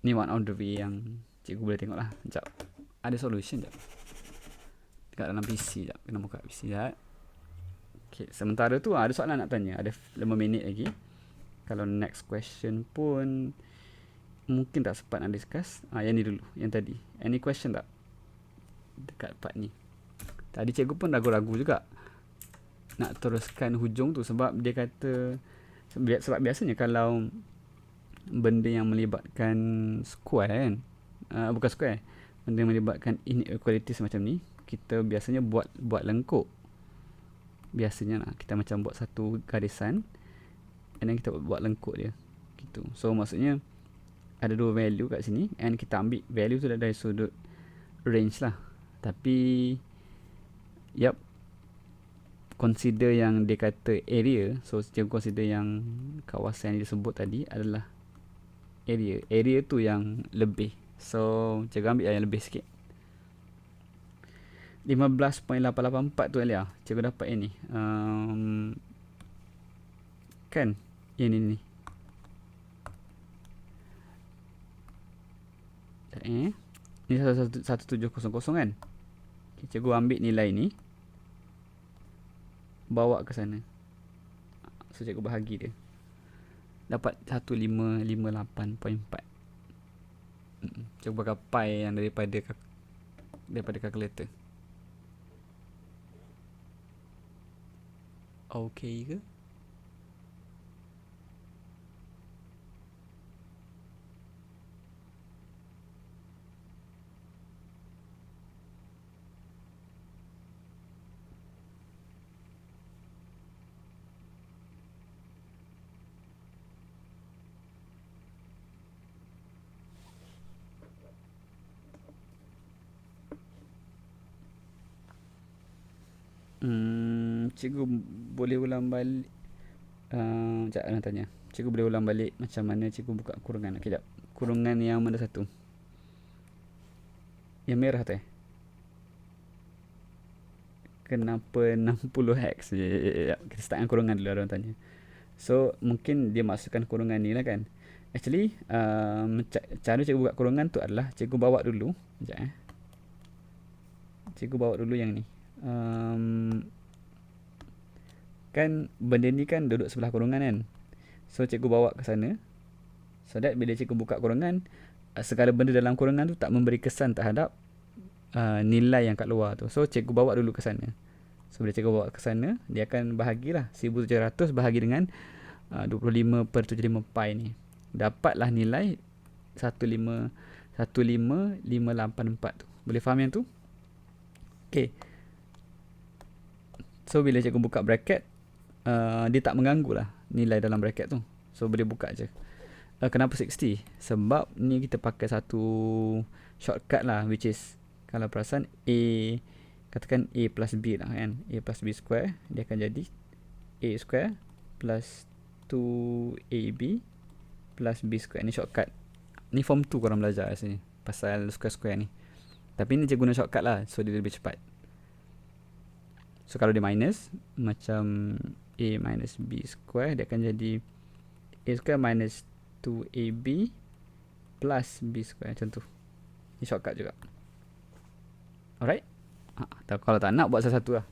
S1: ni one of the way yang cikgu boleh tengok lah. Sekejap, ada solution sekejap dekat dalam PC. Sekejap, kena buka PC sekejap. Okay, sementara tu ada soalan nak tanya, ada 5 minit lagi. Kalau next question pun mungkin tak sempat nak discuss. Yang ni dulu, yang tadi. Any question tak dekat part ni? Tadi cikgu pun ragu-ragu juga nak teruskan hujung tu, sebab dia kata, sebab biasanya kalau benda yang melibatkan square kan, bukan square, benda yang melibatkan inequalities macam ni, kita biasanya buat lengkuk. Biasanya lah, kita macam buat satu garisan and then kita buat lengkuk dia gitu. So maksudnya ada dua value kat sini and kita ambil value tu dari sudut range lah. Tapi yup, consider yang dia kata area. So cikgu consider yang kawasan yang disebut tadi adalah area. Area tu yang lebih. So cikgu ambil yang lebih sikit. 15.884 tu Alia, cikgu dapat yang ni. Kan? Yang ni. Ni 1700 kan? Okay, cikgu ambil nilai ni, bawa ke sana. So cikgu bahagi dia, dapat 1558.4. Cikgu pakai pi yang daripada calculator. Okay ke? Cikgu boleh ulang balik. Sekejap nak tanya. Cikgu boleh ulang balik macam mana cikgu buka kurungan. Sekejap. Kurungan yang mana satu? Yang merah tu Kenapa 60x? Kita start dengan kurungan dulu, orang tanya. So mungkin dia masukkan kurungan ni lah kan. Actually cara cikgu buka kurungan tu adalah cikgu bawa dulu. Sekejap cikgu bawa dulu yang ni. Kan benda ni kan duduk sebelah kurungan kan. So cikgu bawa ke sana, so that bila cikgu buka kurungan, segala benda dalam kurungan tu tak memberi kesan terhadap nilai yang kat luar tu. So cikgu bawa dulu ke sana. So bila cikgu bawa ke sana, dia akan bahagilah 1700 bahagi dengan 25/75 pi ni. Dapatlah nilai 1515584 tu. Boleh faham yang tu? Okay. So bila cikgu buka bracket, dia tak mengganggu lah nilai dalam bracket tu. So boleh buka je. Kenapa 60? Sebab ni kita pakai satu shortcut lah, which is kalau perasan A, katakan A plus B lah kan. A plus B square, dia akan jadi A square plus 2AB plus B square. Ni shortcut. Ni form 2 korang belajar sini pasal square-square ni. Tapi ni cikgu guna shortcut lah, so dia lebih cepat. So kalau dia minus, macam A minus B square, dia akan jadi A square minus 2AB plus B square, macam tu. Ni shortcut juga. Alright? Kalau tak nak, buat satu-satu lah.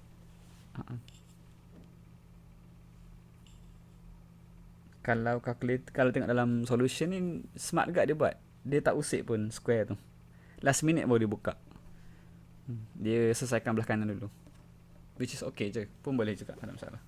S1: Kalau calculate, kalau tengok dalam solution ni, smart juga dia buat. Dia tak usik pun square tu. Last minute baru dia buka. Dia selesaikan belah kanan dulu. Which is okay je. Pun boleh juga, tak ada masalah.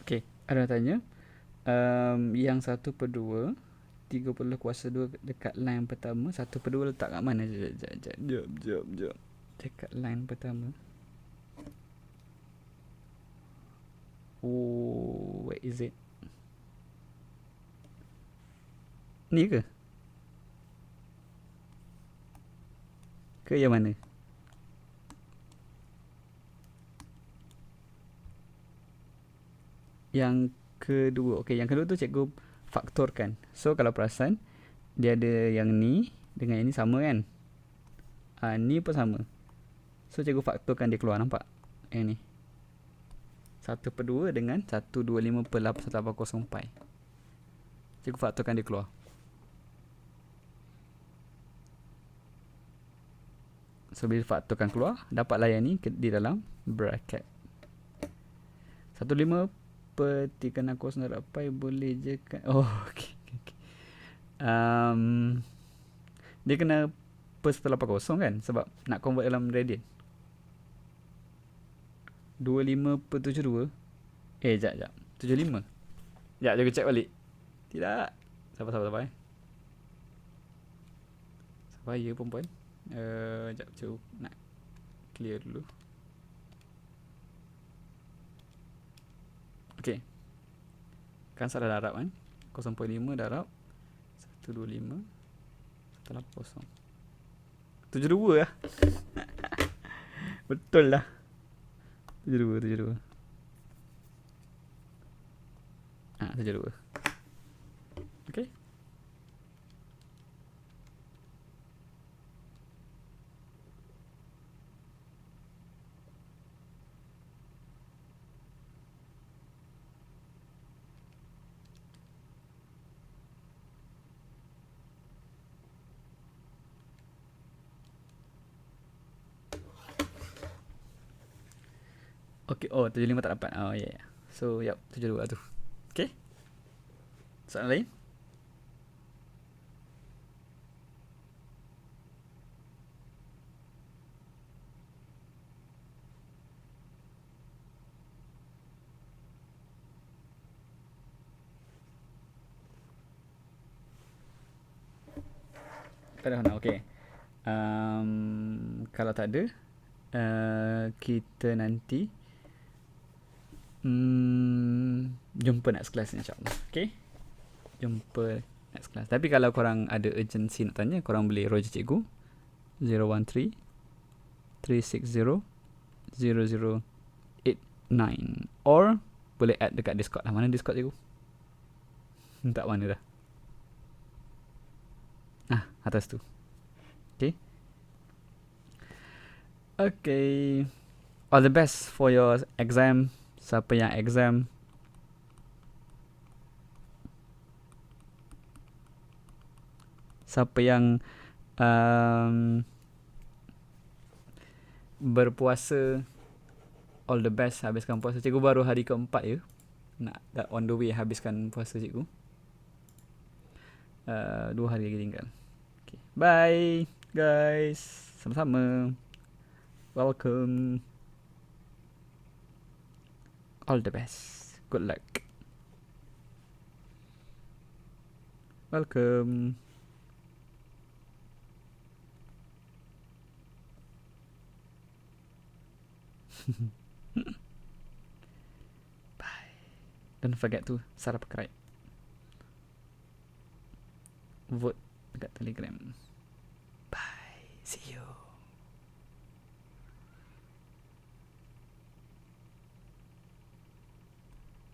S1: Okay, ada yang tanya. Yang 1/2 30 kuasa 2 dekat line pertama. 1/2 letak kat mana? Jom. Dekat line pertama. Oh, where is it? Ni ke? Ke yang mana? Yang kedua. Okay, yang kedua tu cikgu faktorkan. So kalau perasan, dia ada yang ni dengan yang ni sama kan? Ni pun sama. So cikgu faktorkan dia keluar, nampak? Yang ni 1/2 dengan 125/880 pi. Cikgu faktorkan dia keluar. So bila faktorkan keluar, dapatlah yang ni di dalam bracket. 15/360 pi boleh je kan? Oh, okay. Dia kena per 180 kan? Sebab nak convert dalam radian. 25/72. Sekejap. 75. Sekejap, jaga check balik. Tidak. Sabar. Sabar ya perempuan. Sekejap, cikgu nak clear dulu. Okay. Kan salah darab kan? 0.5 darab 125 180. 72 lah. Betul lah. 72. 72. Okay. Okay, 75 tak dapat. Yeah. So, 72 lah tu. Okay. Soalan lain? Tak ada. Okay. Kalau tak ada, kita nanti jumpa next class insyaAllah. Okay. Jumpa next class. Tapi kalau korang ada urgency nak tanya, korang boleh roger cikgu 013 360 0089 or boleh add dekat Discord lah. Mana Discord cikgu? Tak mana dah. Atas tu. Okay. All the best for your exam. Siapa yang exam, siapa yang berpuasa, all the best habiskan puasa. Cikgu baru hari keempat je, nak on the way habiskan puasa cikgu. 2 hari lagi tinggal. Okay. Bye guys. Sama-sama. Welcome. All the best. Good luck. Welcome. Bye. Don't forget to subscribe. Vote dekat Telegram. Bye. See you.